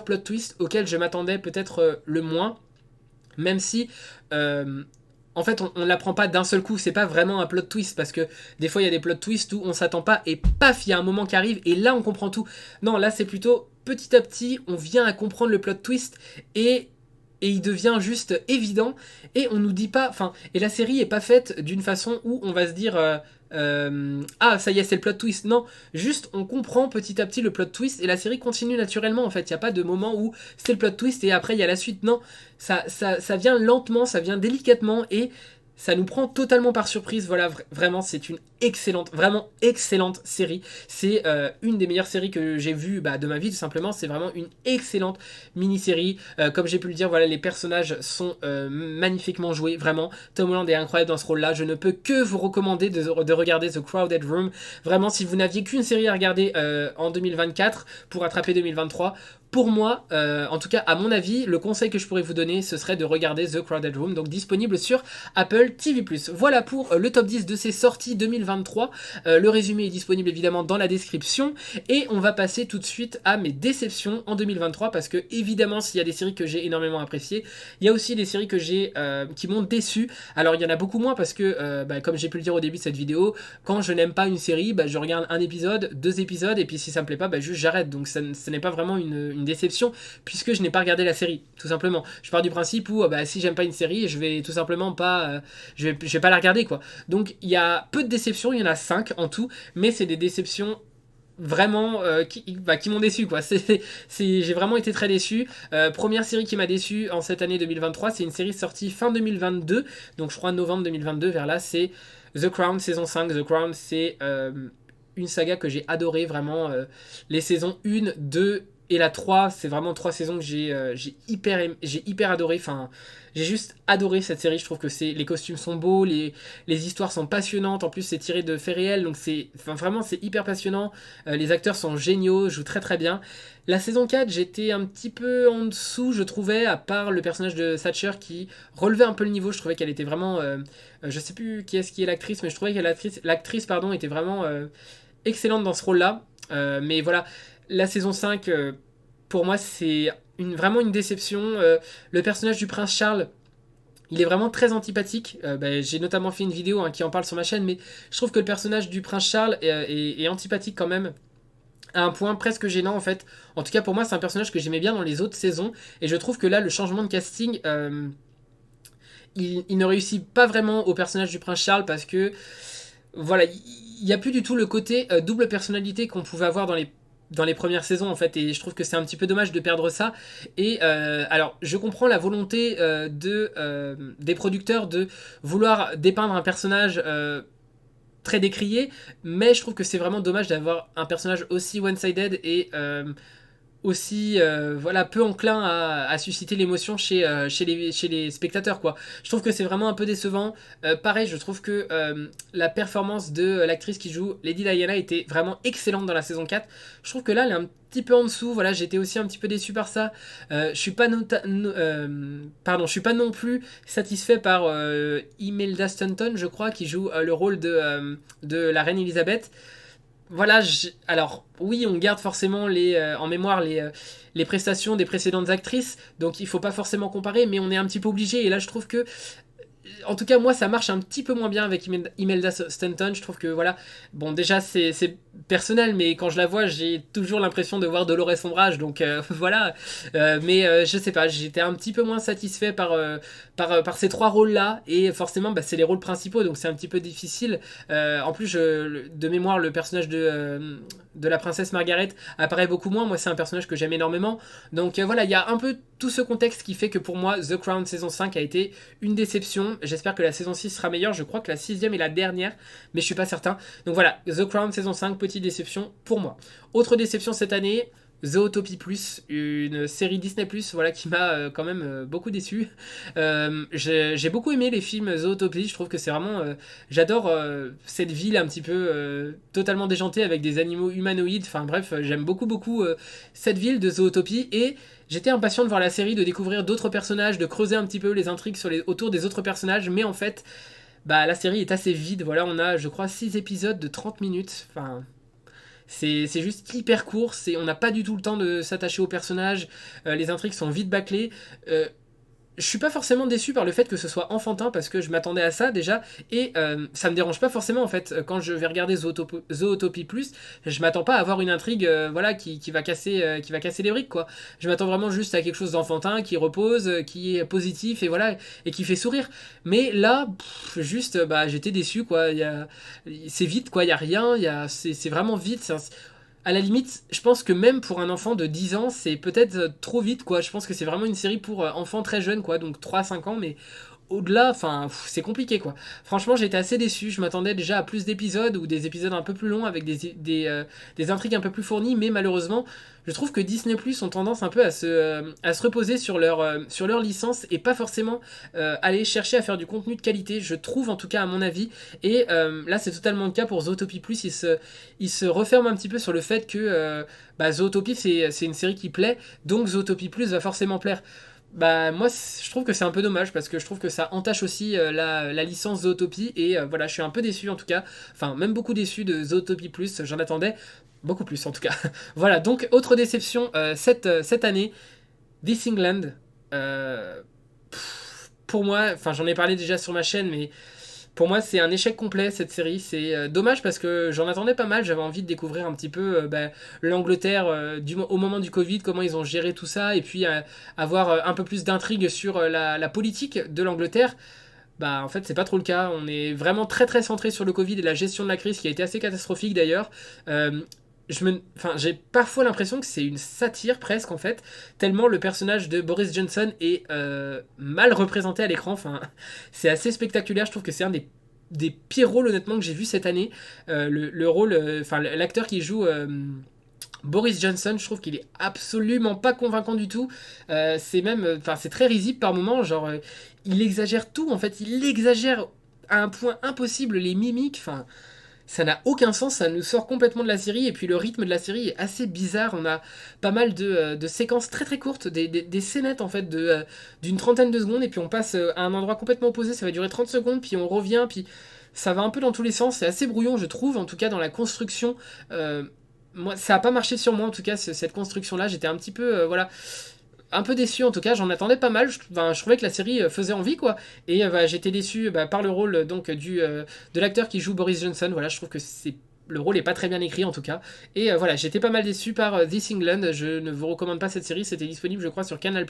plot twists auxquels je m'attendais peut-être le moins. Même si, en fait, on ne l'apprend pas d'un seul coup. C'est pas vraiment un plot twist parce que des fois, il y a des plot twists où on s'attend pas et paf, il y a un moment qui arrive et là, on comprend tout. Non, là, c'est plutôt petit à petit, on vient à comprendre le plot twist et il devient juste évident et on nous dit pas, enfin, et la série est pas faite d'une façon où on va se dire ah ça y est c'est le plot twist, non, juste on comprend petit à petit le plot twist et la série continue naturellement en fait, il y a pas de moment où c'est le plot twist et après il y a la suite, non, ça vient lentement, ça vient délicatement et ça nous prend totalement par surprise. Voilà, vraiment, c'est une excellente, vraiment excellente série. C'est une des meilleures séries que j'ai vues de ma vie, tout simplement. C'est vraiment une excellente mini-série. Comme j'ai pu le dire, voilà, les personnages sont magnifiquement joués, vraiment. Tom Holland est incroyable dans ce rôle-là. Je ne peux que vous recommander de regarder The Crowded Room. Vraiment, si vous n'aviez qu'une série à regarder en 2024 pour attraper 2023, pour moi, en tout cas à mon avis, le conseil que je pourrais vous donner, ce serait de regarder The Crowded Room, donc disponible sur Apple TV+. Voilà pour le top 10 de ces sorties 2023. Le résumé est disponible évidemment dans la description. Et on va passer tout de suite à mes déceptions en 2023, parce que évidemment, s'il y a des séries que j'ai énormément appréciées, il y a aussi des séries que j'ai qui m'ont déçu. Alors il y en a beaucoup moins parce que, comme j'ai pu le dire au début de cette vidéo, quand je n'aime pas une série, je regarde un épisode, 2 épisodes, et puis si ça me plaît pas, juste j'arrête. Donc ce n'est pas vraiment une déception, puisque je n'ai pas regardé la série, tout simplement. Je pars du principe où si j'aime pas une série, je vais tout simplement pas je vais pas la regarder, quoi. Donc il y a peu de déceptions, il y en a 5 en tout, mais c'est des déceptions vraiment qui m'ont déçu, quoi. J'ai vraiment été très déçu. Première série qui m'a déçu en cette année 2023, c'est une série sortie fin 2022, donc je crois novembre 2022 vers là, c'est The Crown saison 5. The Crown, c'est une saga que j'ai adoré, vraiment. Les saisons 1, 2 et la 3, c'est vraiment 3 saisons que j'ai hyper adoré. Enfin, j'ai juste adoré cette série. Je trouve que les costumes sont beaux, les histoires sont passionnantes. En plus, c'est tiré de faits réels, donc vraiment c'est hyper passionnant. Les acteurs sont géniaux, jouent très très bien. La saison 4, j'étais un petit peu en dessous, je trouvais, à part le personnage de Thatcher qui relevait un peu le niveau. Je trouvais qu'elle était vraiment, je sais plus qui est l'actrice, mais je trouvais que l'actrice pardon, était vraiment excellente dans ce rôle-là. Mais voilà, la saison 5, pour moi, c'est vraiment une déception. Le personnage du prince Charles, il est vraiment très antipathique. J'ai notamment fait une vidéo qui en parle sur ma chaîne, mais je trouve que le personnage du prince Charles est antipathique quand même, à un point presque gênant en fait. En tout cas, pour moi, c'est un personnage que j'aimais bien dans les autres saisons, et je trouve que là, le changement de casting, il ne réussit pas vraiment au personnage du prince Charles, parce que voilà, il n'y a plus du tout le côté double personnalité qu'on pouvait avoir dans les premières saisons en fait, et je trouve que c'est un petit peu dommage de perdre ça. Et alors je comprends la volonté des producteurs de vouloir dépeindre un personnage très décrié, mais je trouve que c'est vraiment dommage d'avoir un personnage aussi one-sided et aussi peu enclin à susciter l'émotion chez les spectateurs, quoi. Je trouve que c'est vraiment un peu décevant. Pareil, je trouve que la performance de l'actrice qui joue Lady Diana était vraiment excellente dans la saison 4. Je trouve que là elle est un petit peu en dessous. Voilà, j'étais aussi un petit peu déçu par ça. Je suis pas je suis pas non plus satisfait par Imelda Stanton, je crois, qui joue le rôle de la reine Elisabeth. Voilà, alors oui, on garde forcément en mémoire les prestations des précédentes actrices, donc il faut pas forcément comparer, mais on est un petit peu obligé. Et là, je trouve que, en tout cas, moi, ça marche un petit peu moins bien avec Imelda Stanton. Je trouve que, voilà, bon, déjà, c'est personnel, mais quand je la vois, j'ai toujours l'impression de voir Dolores Ombrage, donc voilà. Mais je sais pas, j'étais un petit peu moins satisfait par ces 3 rôles-là, et forcément, c'est les rôles principaux, donc c'est un petit peu difficile. En plus, de mémoire, le personnage de la princesse Margaret apparaît beaucoup moins. Moi, c'est un personnage que j'aime énormément. Donc voilà, il y a un peu tout ce contexte qui fait que pour moi, The Crown saison 5 a été une déception. J'espère que la saison 6 sera meilleure. Je crois que la 6e est la dernière, mais je suis pas certain. Donc voilà, The Crown saison 5, petite déception pour moi. Autre déception cette année, Zootopie Plus, une série Disney Plus, voilà, qui m'a quand même beaucoup déçu. J'ai beaucoup aimé les films Zootopie, je trouve que c'est vraiment... j'adore cette ville un petit peu totalement déjantée avec des animaux humanoïdes, enfin bref, j'aime beaucoup beaucoup cette ville de Zootopie, et j'étais impatient de voir la série, de découvrir d'autres personnages, de creuser un petit peu les intrigues autour des autres personnages, mais en fait, bah, la série est assez vide, voilà, on a je crois 6 épisodes de 30 minutes, enfin... C'est juste hyper court, on n'a pas du tout le temps de s'attacher aux personnages, les intrigues sont vite bâclées. Je suis pas forcément déçu par le fait que ce soit enfantin parce que je m'attendais à ça déjà, et ça me dérange pas forcément en fait quand je vais regarder Zootopie Plus. Je m'attends pas à avoir une intrigue voilà qui va casser les briques quoi. Je m'attends vraiment juste à quelque chose d'enfantin qui repose, qui est positif et voilà, et qui fait sourire. Mais là juste bah j'étais déçu quoi. C'est vite quoi, il y a rien, c'est vraiment vite. À la limite, je pense que même pour un enfant de 10 ans, c'est peut-être trop vite, quoi. Je pense que c'est vraiment une série pour enfants très jeunes, quoi, donc 3 à 5 ans, mais au-delà, enfin, c'est compliqué, quoi. Franchement, j'étais assez déçu. Je m'attendais déjà à plus d'épisodes ou des épisodes un peu plus longs avec des intrigues un peu plus fournies, mais malheureusement, je trouve que Disney Plus ont tendance un peu à se reposer sur leur licence et pas forcément aller chercher à faire du contenu de qualité, je trouve en tout cas à mon avis. Et là, c'est totalement le cas pour Zootopie Plus. Il se referme un petit peu sur le fait que bah, Zootopie, c'est une série qui plaît, donc Zootopie Plus va forcément plaire. Bah moi je trouve que c'est un peu dommage parce que je trouve que ça entache aussi la licence Zootopie, et voilà, je suis un peu déçu en tout cas, enfin même beaucoup déçu de Zootopie Plus, j'en attendais beaucoup plus en tout cas. Voilà, donc autre déception cette année, This England. Euh, pour moi, enfin j'en ai parlé déjà sur ma chaîne, mais pour moi, c'est un échec complet cette série. C'est dommage parce que j'en attendais pas mal. J'avais envie de découvrir un petit peu bah, l'Angleterre au moment du Covid, comment ils ont géré tout ça, et puis avoir un peu plus d'intrigue sur la politique de l'Angleterre. Bah en fait c'est pas trop le cas, on est vraiment très très centré sur le Covid et la gestion de la crise qui a été assez catastrophique d'ailleurs. Euh, j'ai parfois l'impression que c'est une satire presque en fait, tellement le personnage de Boris Johnson est mal représenté à l'écran, enfin c'est assez spectaculaire, je trouve que c'est un des pires rôles honnêtement que j'ai vu cette année. Le rôle, enfin l'acteur qui joue Boris Johnson, je trouve qu'il est absolument pas convaincant du tout. C'est même, enfin, c'est très risible par moments. Genre, il exagère tout. En fait, il exagère à un point impossible les mimiques. Enfin, ça n'a aucun sens. Ça nous sort complètement de la série. Et puis le rythme de la série est assez bizarre. On a pas mal de séquences très très courtes, des scénettes en fait d'une trentaine de secondes. Et puis on passe à un endroit complètement opposé. Ça va durer 30 secondes. Puis on revient. Puis ça va un peu dans tous les sens. C'est assez brouillon, je trouve. En tout cas, dans la construction. Moi, ça a pas marché sur moi en tout cas cette construction là, j'étais un petit peu voilà, un peu déçu en tout cas, j'en attendais pas mal, je trouvais que la série faisait envie quoi, et bah, j'étais déçu bah, par le rôle donc de l'acteur qui joue Boris Johnson, voilà, je trouve que le rôle est pas très bien écrit en tout cas, et voilà, j'étais pas mal déçu par This England. Je ne vous recommande pas cette série, c'était disponible je crois sur Canal+,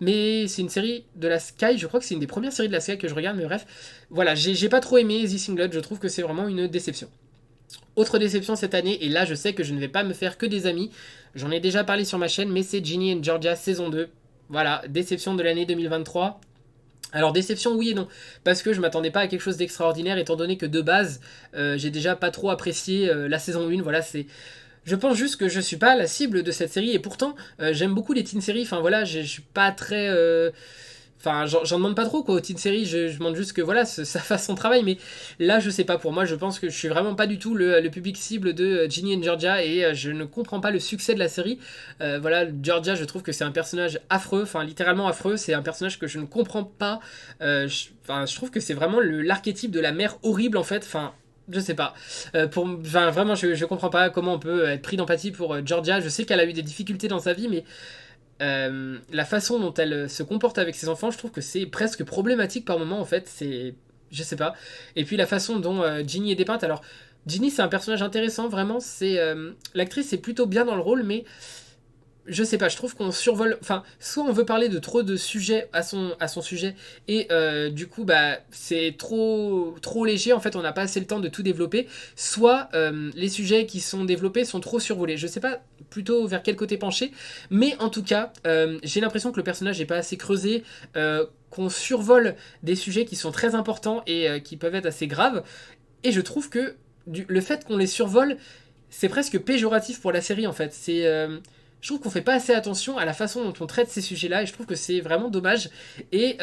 mais c'est une série de la Sky, je crois que c'est une des premières séries de la Sky que je regarde, mais bref, voilà, j'ai pas trop aimé This England, je trouve que c'est vraiment une déception. Autre déception cette année, et là je sais que je ne vais pas me faire que des amis, j'en ai déjà parlé sur ma chaîne, mais c'est Ginny and Georgia saison 2. Voilà, déception de l'année 2023. Alors déception oui et non, parce que je m'attendais pas à quelque chose d'extraordinaire étant donné que de base j'ai déjà pas trop apprécié la saison 1, voilà c'est... Je pense juste que je suis pas la cible de cette série, et pourtant j'aime beaucoup les teen séries, enfin voilà, je suis pas très... Enfin, j'en demande pas trop quoi aux teen séries, je demande juste que voilà, ça fasse son travail, mais là je sais pas, pour moi je pense que je suis vraiment pas du tout le public cible de Ginny and Georgia, et je ne comprends pas le succès de la série. Voilà, Georgia, je trouve que c'est un personnage affreux, enfin littéralement affreux, c'est un personnage que je ne comprends pas. Je trouve que c'est vraiment l'archétype de la mère horrible en fait, enfin je sais pas. Enfin, vraiment, je comprends pas comment on peut être pris d'empathie pour Georgia. Je sais qu'elle a eu des difficultés dans sa vie, mais la façon dont elle se comporte avec ses enfants, je trouve que c'est presque problématique par moment en fait. C'est, je sais pas. Et puis la façon dont Ginny est dépeinte. Alors, Ginny, c'est un personnage intéressant, vraiment. L'actrice est plutôt bien dans le rôle, mais je sais pas, je trouve qu'on survole. Enfin, soit on veut parler de trop de sujets à son sujet, et du coup, bah, c'est trop léger, en fait, on n'a pas assez le temps de tout développer. Soit les sujets qui sont développés sont trop survolés. Je sais pas plutôt vers quel côté pencher, mais en tout cas, j'ai l'impression que le personnage n'est pas assez creusé, qu'on survole des sujets qui sont très importants et qui peuvent être assez graves. Et je trouve que le fait qu'on les survole, c'est presque péjoratif pour la série en fait. je trouve qu'on fait pas assez attention à la façon dont on traite ces sujets-là, et je trouve que c'est vraiment dommage. Et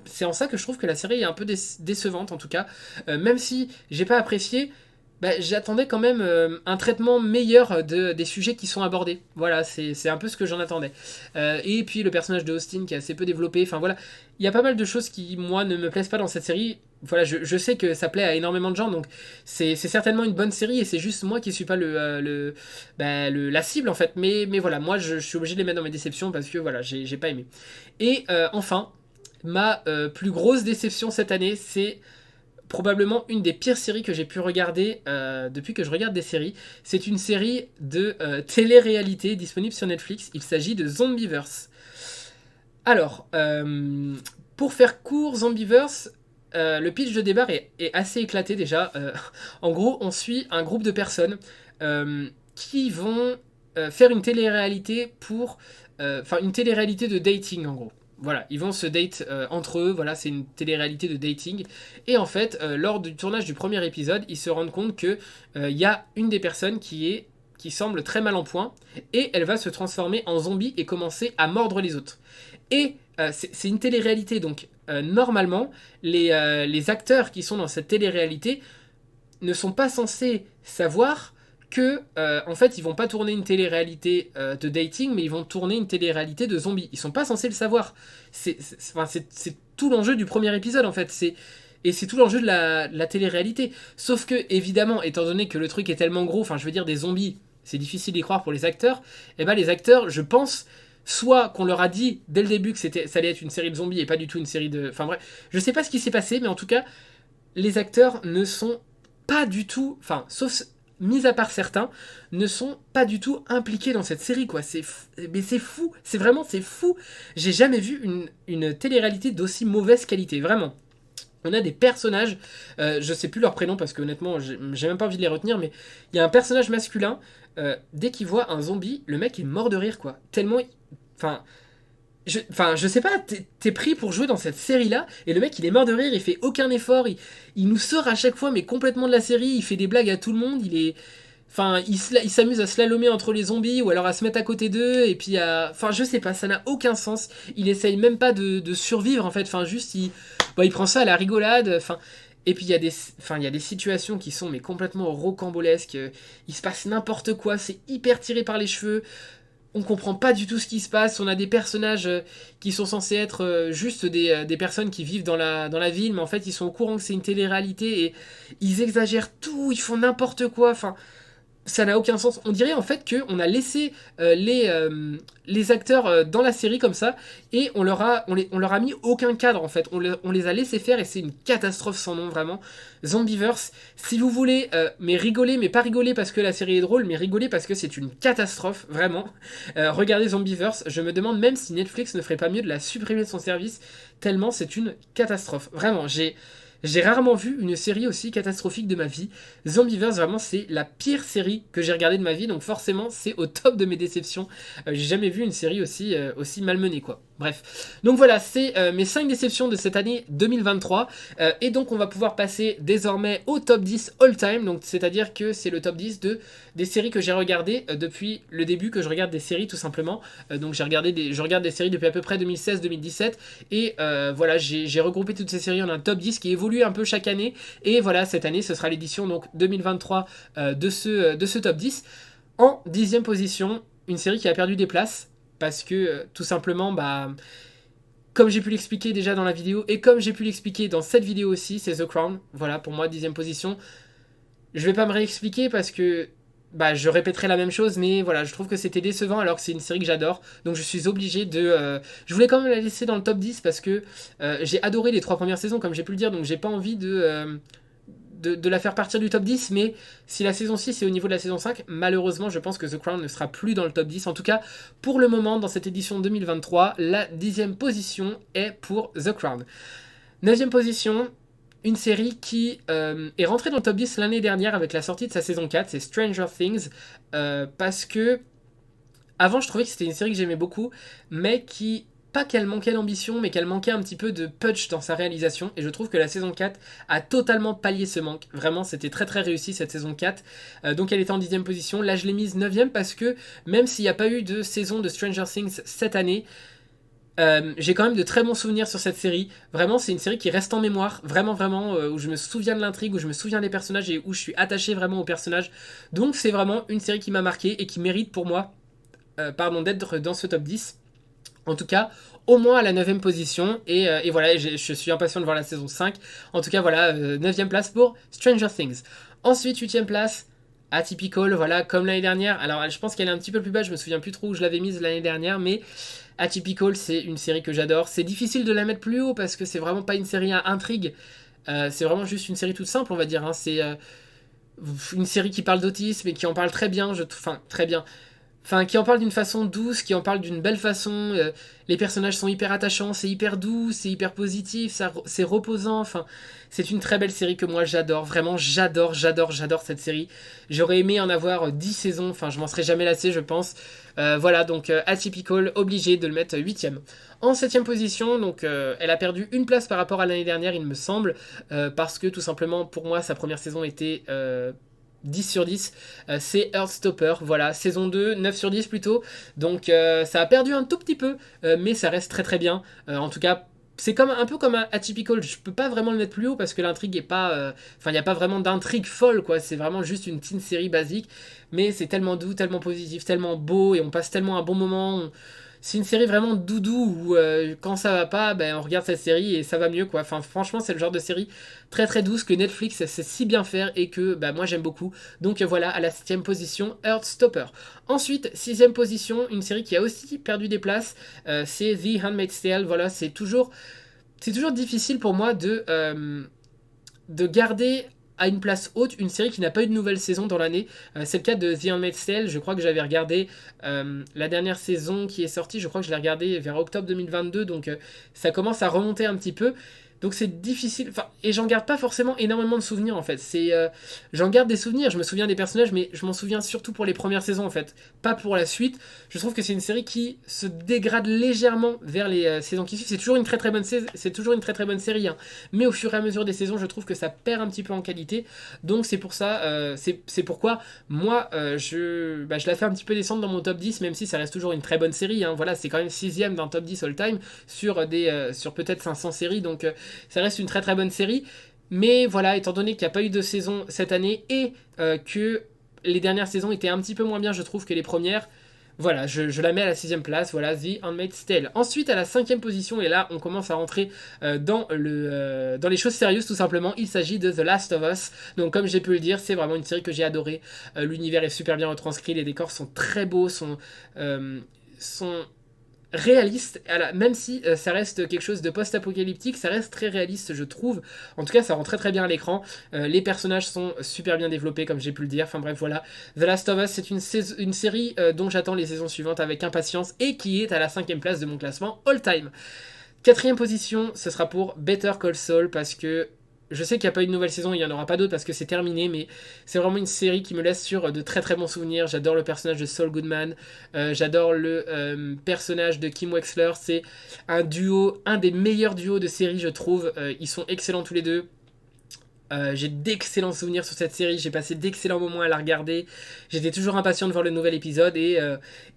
c'est en ça que je trouve que la série est un peu décevante, en tout cas. Même si j'ai pas apprécié, bah, j'attendais quand même un traitement meilleur des sujets qui sont abordés. Voilà, c'est un peu ce que j'en attendais. Et puis le personnage de Austin qui est assez peu développé. Enfin voilà, il y a pas mal de choses qui, moi, ne me plaisent pas dans cette série. Voilà, je sais que ça plaît à énormément de gens, donc c'est certainement une bonne série et c'est juste moi qui suis pas la cible en fait. Mais voilà, moi je suis obligé de les mettre dans mes déceptions parce que voilà, j'ai pas aimé. Et enfin, ma plus grosse déception cette année, c'est probablement une des pires séries que j'ai pu regarder depuis que je regarde des séries. C'est une série de télé-réalité disponible sur Netflix. Il s'agit de Zombieverse. Alors, pour faire court, Zombieverse, le pitch de départ est assez éclaté déjà. En gros, on suit un groupe de personnes qui vont faire une télé-réalité enfin, une télé-réalité de dating en gros. Voilà, ils vont se date entre eux, voilà, c'est une télé-réalité de dating. Et en fait, lors du tournage du premier épisode, ils se rendent compte que y a une des personnes qui semble très mal en point, et elle va se transformer en zombie et commencer à mordre les autres. Et c'est une télé-réalité, donc normalement, les acteurs qui sont dans cette télé-réalité ne sont pas censés savoir que, en fait, ils vont pas tourner une télé-réalité de dating, mais ils vont tourner une télé-réalité de zombies. Ils sont pas censés le savoir. C'est tout l'enjeu du premier épisode, en fait. Et c'est tout l'enjeu de la télé-réalité. Sauf que, évidemment, étant donné que le truc est tellement gros, enfin, je veux dire, des zombies, c'est difficile d'y croire pour les acteurs, et ben les acteurs, je pense, soit qu'on leur a dit dès le début que ça allait être une série de zombies et pas du tout une série de... Enfin bref, je sais pas ce qui s'est passé, mais en tout cas, les acteurs ne sont pas du tout... Enfin, sauf... Mis à part certains, ne sont pas du tout impliqués dans cette série, quoi. Mais c'est fou, c'est fou. J'ai jamais vu une télé-réalité d'aussi mauvaise qualité, vraiment. On a des personnages, je sais plus leur prénom parce que honnêtement j'ai même pas envie de les retenir, mais il y a un personnage masculin, dès qu'il voit un zombie, le mec est mort de rire, quoi. Tellement... Enfin, je sais pas, t'es pris pour jouer dans cette série-là, et le mec il est mort de rire, il fait aucun effort, il nous sort à chaque fois, mais complètement de la série, il fait des blagues à tout le monde, il est... Enfin, il s'amuse à slalomer entre les zombies, ou alors à se mettre à côté d'eux, et puis à... Enfin, je sais pas, ça n'a aucun sens. Il essaye même pas de survivre, en fait, enfin, juste, il prend ça à la rigolade, enfin... Et puis il y a des situations qui sont mais complètement rocambolesques, il se passe n'importe quoi, c'est hyper tiré par les cheveux, on comprend pas du tout ce qui se passe. On a des personnages qui sont censés être juste des personnes qui vivent dans la ville, mais en fait ils sont au courant que c'est une télé-réalité et ils exagèrent tout, ils font n'importe quoi. Enfin, ça n'a aucun sens. On dirait en fait qu'on a laissé les acteurs dans la série comme ça et on leur a mis aucun cadre en fait. On les a laissés faire et c'est une catastrophe sans nom vraiment. Zombieverse, si vous voulez, mais rigoler, mais pas rigoler parce que la série est drôle, mais rigoler parce que c'est une catastrophe vraiment. Regardez Zombieverse, je me demande même si Netflix ne ferait pas mieux de la supprimer de son service tellement c'est une catastrophe. Vraiment, j'ai rarement vu une série aussi catastrophique de ma vie. Zombieverse, vraiment, c'est la pire série que j'ai regardée de ma vie, donc forcément, c'est au top de mes déceptions. J'ai jamais vu une série aussi malmenée, quoi. Bref. Donc voilà, c'est mes 5 déceptions de cette année 2023. Et donc, on va pouvoir passer désormais au top 10 all-time. Donc, c'est-à-dire que c'est le top 10 des séries que j'ai regardées depuis le début que je regarde des séries, tout simplement. Donc, je regarde des séries depuis à peu près 2016-2017. Et voilà, j'ai regroupé toutes ces séries en un top 10 qui évolue un peu chaque année. Et voilà, cette année, ce sera l'édition donc 2023 de ce top 10. En 10e position, une série qui a perdu des places parce que tout simplement, bah, comme j'ai pu l'expliquer déjà dans la vidéo et comme j'ai pu l'expliquer dans cette vidéo aussi, c'est The Crown. Voilà, pour moi, 10e position. Je vais pas me réexpliquer parce que bah, je répéterai la même chose, mais voilà, je trouve que c'était décevant alors que c'est une série que j'adore. Donc je suis obligé je voulais quand même la laisser dans le top 10 parce que j'ai adoré les 3 premières saisons, comme j'ai pu le dire, donc j'ai pas envie de la faire partir du top 10, mais si la saison 6 est au niveau de la saison 5, malheureusement, je pense que The Crown ne sera plus dans le top 10. En tout cas, pour le moment, dans cette édition 2023, la 10e position est pour The Crown. 9e position, une série qui est rentrée dans le top 10 l'année dernière avec la sortie de sa saison 4, c'est Stranger Things, parce que avant je trouvais que c'était une série que j'aimais beaucoup, mais qui pas qu'elle manquait d'ambition, mais qu'elle manquait un petit peu de punch dans sa réalisation. Et je trouve que la saison 4 a totalement pallié ce manque. Vraiment, c'était très très réussi cette saison 4. Donc elle était en 10e position. Là, je l'ai mise 9e parce que même s'il n'y a pas eu de saison de Stranger Things cette année, j'ai quand même de très bons souvenirs sur cette série. Vraiment, c'est une série qui reste en mémoire. Vraiment, vraiment, où je me souviens de l'intrigue, où je me souviens des personnages et où je suis attaché vraiment aux personnages. Donc c'est vraiment une série qui m'a marqué et qui mérite pour moi d'être dans ce top 10. En tout cas, au moins à la 9e position. Et voilà, je suis impatient de voir la saison 5. En tout cas, voilà, 9e place pour Stranger Things. Ensuite, 8e place, Atypical, voilà, comme l'année dernière. Alors, je pense qu'elle est un petit peu plus bas, je me souviens plus trop où je l'avais mise l'année dernière, mais Atypical, c'est une série que j'adore. C'est difficile de la mettre plus haut parce que c'est vraiment pas une série à intrigue. C'est vraiment juste une série toute simple, on va dire. Hein. C'est une série qui parle d'autisme et qui en parle très bien, enfin, très bien. Enfin, qui en parle d'une façon douce, qui en parle d'une belle façon. Les personnages sont hyper attachants, c'est hyper doux, c'est hyper positif, c'est reposant. Enfin, c'est une très belle série que moi j'adore. Vraiment, j'adore cette série. J'aurais aimé en avoir 10 saisons. Enfin, je m'en serais jamais lassé, je pense. Voilà, donc Atypical, obligé de le mettre 8ème. En 7ème position, donc elle a perdu une place par rapport à l'année dernière, il me semble. Parce que tout simplement, pour moi, sa première saison était 10 sur 10, c'est Heartstopper, voilà, saison 2, 9 sur 10 plutôt, donc ça a perdu un tout petit peu, mais ça reste très très bien, en tout cas, c'est comme un peu comme un Atypical, je peux pas vraiment le mettre plus haut parce que l'intrigue est pas, enfin il n'y a pas vraiment d'intrigue folle quoi, c'est vraiment juste une teen série basique, mais c'est tellement doux, tellement positif, tellement beau, et on passe tellement un bon moment, c'est une série vraiment doudou où quand ça va pas, ben, on regarde cette série et ça va mieux quoi. Enfin franchement c'est le genre de série très très douce que Netflix sait si bien faire et que bah, moi j'aime beaucoup. Donc voilà, à la 7ème position, Heartstopper. Ensuite, 6ème position, une série qui a aussi perdu des places, c'est The Handmaid's Tale. Voilà, c'est toujours difficile pour moi de garder à une place haute une série qui n'a pas eu de nouvelle saison dans l'année. C'est le cas de The Handmaid's Tale. Je crois que j'avais regardé la dernière saison qui est sortie. Je crois que je l'ai regardée vers octobre 2022. Donc ça commence à remonter un petit peu. Donc c'est difficile. Enfin, et j'en garde pas forcément énormément de souvenirs en fait. J'en garde des souvenirs. Je me souviens des personnages, mais je m'en souviens surtout pour les premières saisons en fait, pas pour la suite. Je trouve que c'est une série qui se dégrade légèrement vers les saisons qui suivent. C'est toujours une très très bonne c'est toujours une très très bonne série, hein. Mais au fur et à mesure des saisons, je trouve que ça perd un petit peu en qualité. Donc c'est pour ça, c'est pourquoi moi je la fais un petit peu descendre dans mon top 10, même si ça reste toujours une très bonne série. Hein. Voilà, c'est quand même 6ème d'un top 10 all time sur peut-être 500 séries. Donc ça reste une très très bonne série. Mais voilà, étant donné qu'il n'y a pas eu de saison cette année et que les dernières saisons étaient un petit peu moins bien, je trouve, que les premières, voilà, je la mets à la 6ème place, voilà, The Handmaid's Tale. Ensuite, à la 5ème position, et là, on commence à rentrer dans les choses sérieuses, tout simplement. Il s'agit de The Last of Us. Donc, comme j'ai pu le dire, c'est vraiment une série que j'ai adorée. L'univers est super bien retranscrit, les décors sont très beaux, sont réaliste, même si ça reste quelque chose de post-apocalyptique, ça reste très réaliste je trouve, en tout cas ça rend très très bien à l'écran, les personnages sont super bien développés comme j'ai pu le dire, enfin bref voilà, The Last of Us c'est une série dont j'attends les saisons suivantes avec impatience et qui est à la 5ème place de mon classement all time. 4ème position, ce sera pour Better Call Saul parce que je sais qu'il n'y a pas eu de nouvelle saison, il n'y en aura pas d'autres parce que c'est terminé, mais c'est vraiment une série qui me laisse sur de très très bons souvenirs. J'adore le personnage de Saul Goodman, j'adore le personnage de Kim Wexler. C'est un duo, un des meilleurs duos de série, je trouve. Ils sont excellents tous les deux. J'ai d'excellents souvenirs sur cette série, j'ai passé d'excellents moments à la regarder, j'étais toujours impatient de voir le nouvel épisode et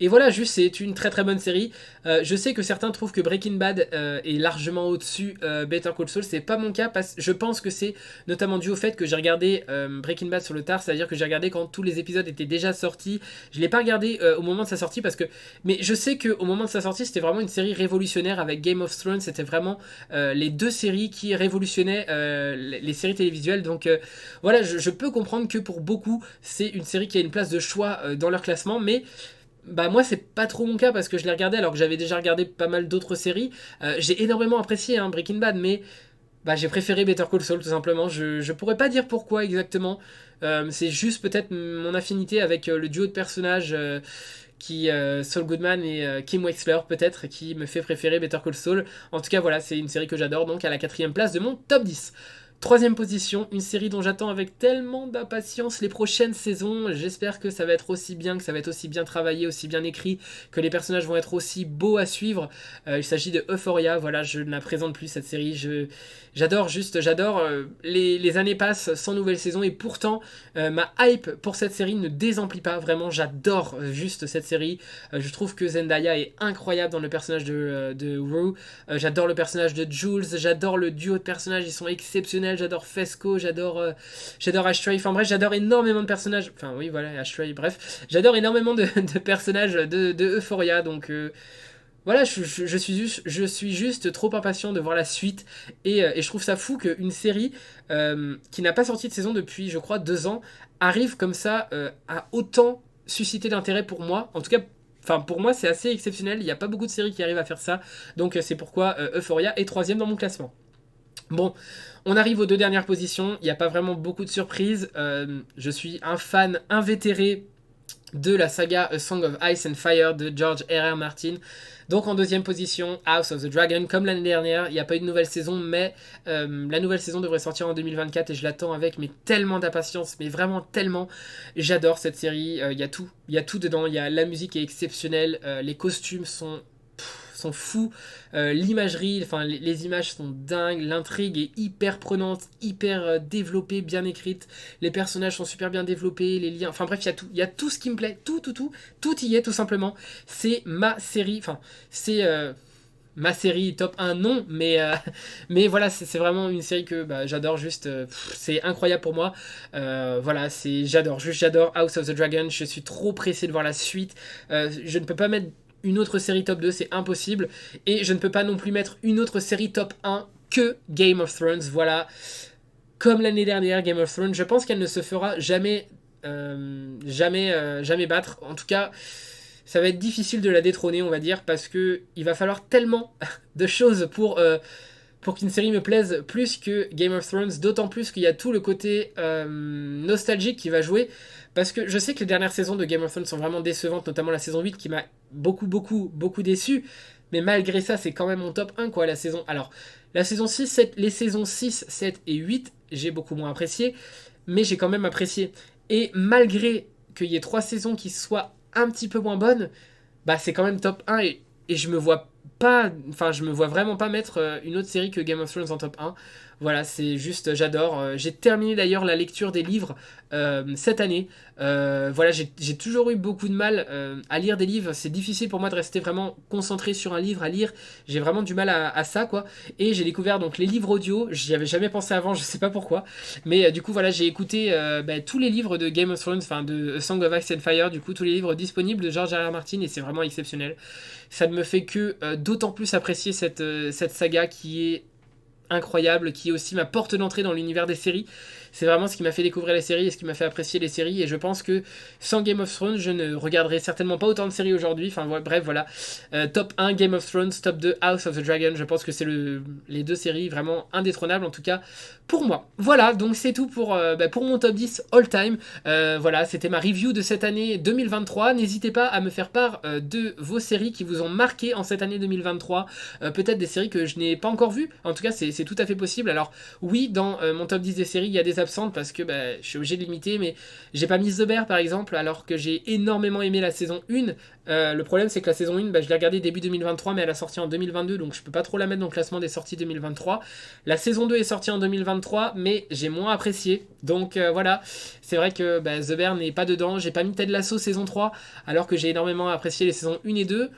voilà, juste c'est une très très bonne série. Je sais que certains trouvent que Breaking Bad est largement au-dessus Better Call Saul, c'est pas mon cas, je pense que c'est notamment dû au fait que j'ai regardé Breaking Bad sur le tard, c'est-à-dire que j'ai regardé quand tous les épisodes étaient déjà sortis, je l'ai pas regardé au moment de sa sortie mais je sais qu'au moment de sa sortie c'était vraiment une série révolutionnaire avec Game of Thrones, c'était vraiment les deux séries qui révolutionnaient les séries télévisuelles. Donc voilà, je peux comprendre que pour beaucoup, c'est une série qui a une place de choix dans leur classement, mais bah moi c'est pas trop mon cas parce que je l'ai regardé alors que j'avais déjà regardé pas mal d'autres séries. J'ai énormément apprécié Breaking Bad, mais bah, j'ai préféré Better Call Saul tout simplement. Je pourrais pas dire pourquoi exactement. C'est juste peut-être mon affinité avec le duo de personnages Saul Goodman et Kim Wexler peut-être qui me fait préférer Better Call Saul. En tout cas voilà, c'est une série que j'adore donc à la 4ème place de mon top 10. Troisième position, une série dont j'attends avec tellement d'impatience les prochaines saisons. J'espère que ça va être aussi bien, que ça va être aussi bien travaillé, aussi bien écrit, que les personnages vont être aussi beaux à suivre. Il s'agit de Euphoria. Voilà, je ne la présente plus cette série. J'adore. Les années passent sans nouvelle saison et pourtant ma hype pour cette série ne désemplit pas. Vraiment, j'adore juste cette série. Je trouve que Zendaya est incroyable dans le personnage de Rue. J'adore le personnage de Jules. J'adore le duo de personnages. Ils sont exceptionnels. J'adore Fesco. J'adore Ashtray. Enfin bref, j'adore énormément de personnages. Enfin oui, voilà, Ashtray. Bref, j'adore énormément de personnages de Euphoria. Donc voilà, je suis juste trop impatient de voir la suite et je trouve ça fou qu'une série qui n'a pas sorti de saison depuis, je crois, 2 ans, arrive comme ça à autant susciter d'intérêt pour moi. En tout cas, enfin pour moi, c'est assez exceptionnel. Il n'y a pas beaucoup de séries qui arrivent à faire ça. Donc c'est pourquoi Euphoria est troisième dans mon classement. Bon, on arrive aux 2 dernières positions. Il n'y a pas vraiment beaucoup de surprises. Je suis un fan invétéré de la saga A Song of Ice and Fire de George R.R. Martin. Donc en 2e position, House of the Dragon, comme l'année dernière, il n'y a pas eu de nouvelle saison, mais la nouvelle saison devrait sortir en 2024 et je l'attends avec mais tellement d'impatience, mais vraiment tellement. J'adore cette série, il y a tout dedans, la musique est exceptionnelle, les costumes sont fous, l'imagerie, enfin les images sont dingues, l'intrigue est hyper prenante, hyper développée, bien écrite, les personnages sont super bien développés, les liens, enfin bref, il y a tout ce qui me plaît, tout y est tout simplement. C'est ma série, enfin c'est ma série top 1 non, mais voilà, c'est vraiment une série que j'adore, juste c'est incroyable pour moi. Voilà, j'adore House of the Dragon, je suis trop pressé de voir la suite. Je ne peux pas mettre une autre série top 2, c'est impossible. Et je ne peux pas non plus mettre une autre série top 1 que Game of Thrones. Voilà. Comme l'année dernière, Game of Thrones, je pense qu'elle ne se fera jamais battre. En tout cas, ça va être difficile de la détrôner, on va dire, parce que il va falloir tellement de choses pour qu'une série me plaise plus que Game of Thrones, d'autant plus qu'il y a tout le côté nostalgique qui va jouer. Parce que je sais que les dernières saisons de Game of Thrones sont vraiment décevantes, notamment la saison 8 qui m'a beaucoup déçu. Mais malgré ça, c'est quand même mon top 1, quoi, la saison. Alors, la saison 6, 7, les saisons 6, 7 et 8, j'ai beaucoup moins apprécié, mais j'ai quand même apprécié. Et malgré qu'il y ait 3 saisons qui soient un petit peu moins bonnes, c'est quand même top 1 et je me vois pas, enfin, je me vois vraiment pas mettre une autre série que Game of Thrones en top 1. Voilà, c'est juste, j'adore. J'ai terminé d'ailleurs la lecture des livres cette année. Voilà, j'ai toujours eu beaucoup de mal à lire des livres. C'est difficile pour moi de rester vraiment concentré sur un livre à lire. J'ai vraiment du mal à ça, quoi. Et j'ai découvert donc les livres audio. J'y avais jamais pensé avant, je sais pas pourquoi. Mais du coup, voilà, j'ai écouté tous les livres de Game of Thrones, enfin de A Song of Ice and Fire, du coup, tous les livres disponibles de George R.R. Martin, et c'est vraiment exceptionnel. Ça ne me fait que d'autant plus apprécier cette saga qui est incroyable, qui est aussi ma porte d'entrée dans l'univers des séries. C'est vraiment ce qui m'a fait découvrir les séries et ce qui m'a fait apprécier les séries, et je pense que sans Game of Thrones, je ne regarderai certainement pas autant de séries aujourd'hui. Enfin bref, voilà. Top 1 Game of Thrones, top 2 House of the Dragon. Je pense que c'est les 2 séries vraiment indétrônables, en tout cas pour moi. Voilà, donc c'est tout pour mon top 10 all time. Voilà, c'était ma review de cette année 2023. N'hésitez pas à me faire part de vos séries qui vous ont marqué en cette année 2023. Peut-être des séries que je n'ai pas encore vues. En tout cas, c'est tout à fait possible. Alors oui, dans mon top 10 des séries, il y a des absentes parce que je suis obligé de limiter, mais j'ai pas mis The Bear par exemple, alors que j'ai énormément aimé la saison 1. Le problème, c'est que la saison 1, je l'ai regardée début 2023, mais elle a sorti en 2022, donc je peux pas trop la mettre dans le classement des sorties 2023. La saison 2 est sortie en 2023, mais j'ai moins apprécié. Donc voilà, c'est vrai que The Bear n'est pas dedans. J'ai pas mis Ted Lasso saison 3, alors que j'ai énormément apprécié les saisons 1 et 2.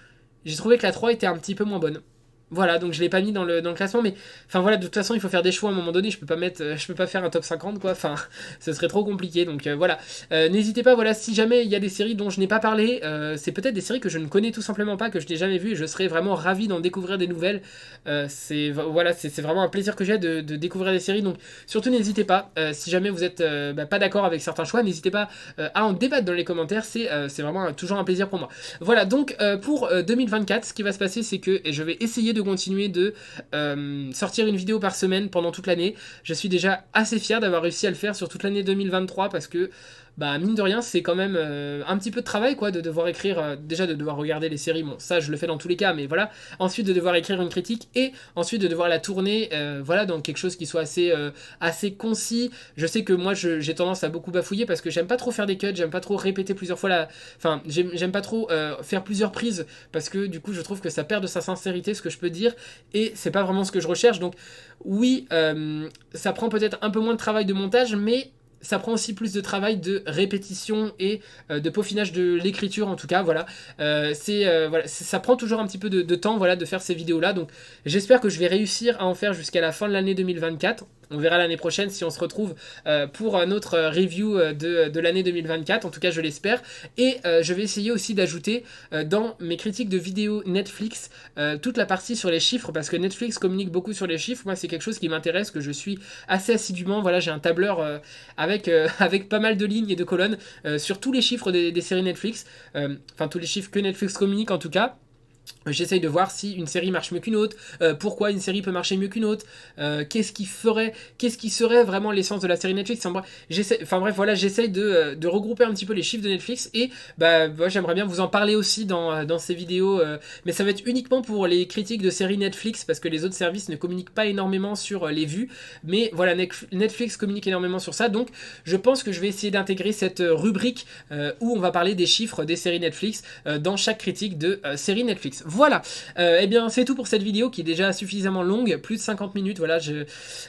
J'ai trouvé que la 3 était un petit peu moins bonne. Voilà, donc je l'ai pas mis dans le classement, mais enfin voilà, de toute façon il faut faire des choix à un moment donné. Je peux pas faire un top 50, quoi, enfin ce serait trop compliqué. Donc voilà, n'hésitez pas, voilà, si jamais il y a des séries dont je n'ai pas parlé, c'est peut-être des séries que je ne connais tout simplement pas, que je n'ai jamais vues, et je serais vraiment ravi d'en découvrir des nouvelles. C'est vraiment un plaisir que j'ai de découvrir des séries, donc surtout n'hésitez pas. Si jamais vous êtes pas d'accord avec certains choix, n'hésitez pas à en débattre dans les commentaires. C'est vraiment toujours un plaisir pour moi. Voilà, donc pour 2024, ce qui va se passer, c'est que je vais essayer de continuer de sortir une vidéo par semaine pendant toute l'année. Je suis déjà assez fier d'avoir réussi à le faire sur toute l'année 2023, parce que bah mine de rien, c'est quand même un petit peu de travail, quoi, de devoir écrire, déjà de devoir regarder les séries, bon, ça je le fais dans tous les cas, mais voilà, ensuite de devoir écrire une critique, et ensuite de devoir la tourner, voilà, dans quelque chose qui soit assez concis. Je sais que moi, j'ai tendance à beaucoup bafouiller, parce que j'aime pas trop faire des cuts, j'aime pas trop répéter plusieurs fois enfin, j'aime pas trop faire plusieurs prises, parce que du coup, je trouve que ça perd de sa sincérité, ce que je peux dire, et c'est pas vraiment ce que je recherche, donc oui, ça prend peut-être un peu moins de travail de montage, mais ça prend aussi plus de travail de répétition et de peaufinage de l'écriture, en tout cas, voilà. Voilà, ça prend toujours un petit peu de temps, voilà, de faire ces vidéos-là, donc j'espère que je vais réussir à en faire jusqu'à la fin de l'année 2024. On verra l'année prochaine si on se retrouve pour notre review de l'année 2024, en tout cas je l'espère. Et je vais essayer aussi d'ajouter dans mes critiques de vidéos Netflix toute la partie sur les chiffres, parce que Netflix communique beaucoup sur les chiffres. Moi c'est quelque chose qui m'intéresse, que je suis assez assidûment. Voilà, j'ai un tableur avec pas mal de lignes et de colonnes sur tous les chiffres des séries Netflix, enfin tous les chiffres que Netflix communique en tout cas. J'essaye de voir si une série marche mieux qu'une autre, pourquoi une série peut marcher mieux qu'une autre, qu'est-ce qui serait vraiment l'essence de la série Netflix. Enfin bref, voilà, j'essaye de regrouper un petit peu les chiffres de Netflix, et bah, j'aimerais bien vous en parler aussi dans ces vidéos, mais ça va être uniquement pour les critiques de séries Netflix, parce que les autres services ne communiquent pas énormément sur les vues, mais voilà, Netflix communique énormément sur ça, donc je pense que je vais essayer d'intégrer cette rubrique où on va parler des chiffres des séries Netflix dans chaque critique de série Netflix. Voilà, eh bien c'est tout pour cette vidéo qui est déjà suffisamment longue, plus de 50 minutes, voilà,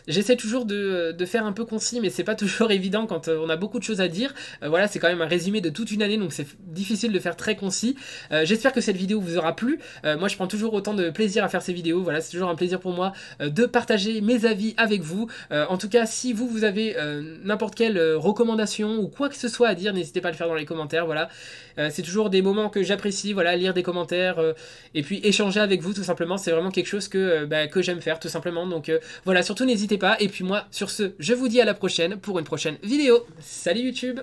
j'essaie toujours de faire un peu concis, mais c'est pas toujours évident quand on a beaucoup de choses à dire, voilà, c'est quand même un résumé de toute une année, donc c'est difficile de faire très concis. J'espère que cette vidéo vous aura plu. Moi je prends toujours autant de plaisir à faire ces vidéos, voilà, c'est toujours un plaisir pour moi de partager mes avis avec vous. En tout cas, si vous avez n'importe quelle recommandation ou quoi que ce soit à dire, n'hésitez pas à le faire dans les commentaires, voilà. C'est toujours des moments que j'apprécie, voilà, lire des commentaires et puis échanger avec vous tout simplement, c'est vraiment quelque chose que j'aime faire tout simplement, donc voilà, surtout n'hésitez pas, et puis moi sur ce, je vous dis à la prochaine pour une prochaine vidéo. Salut YouTube!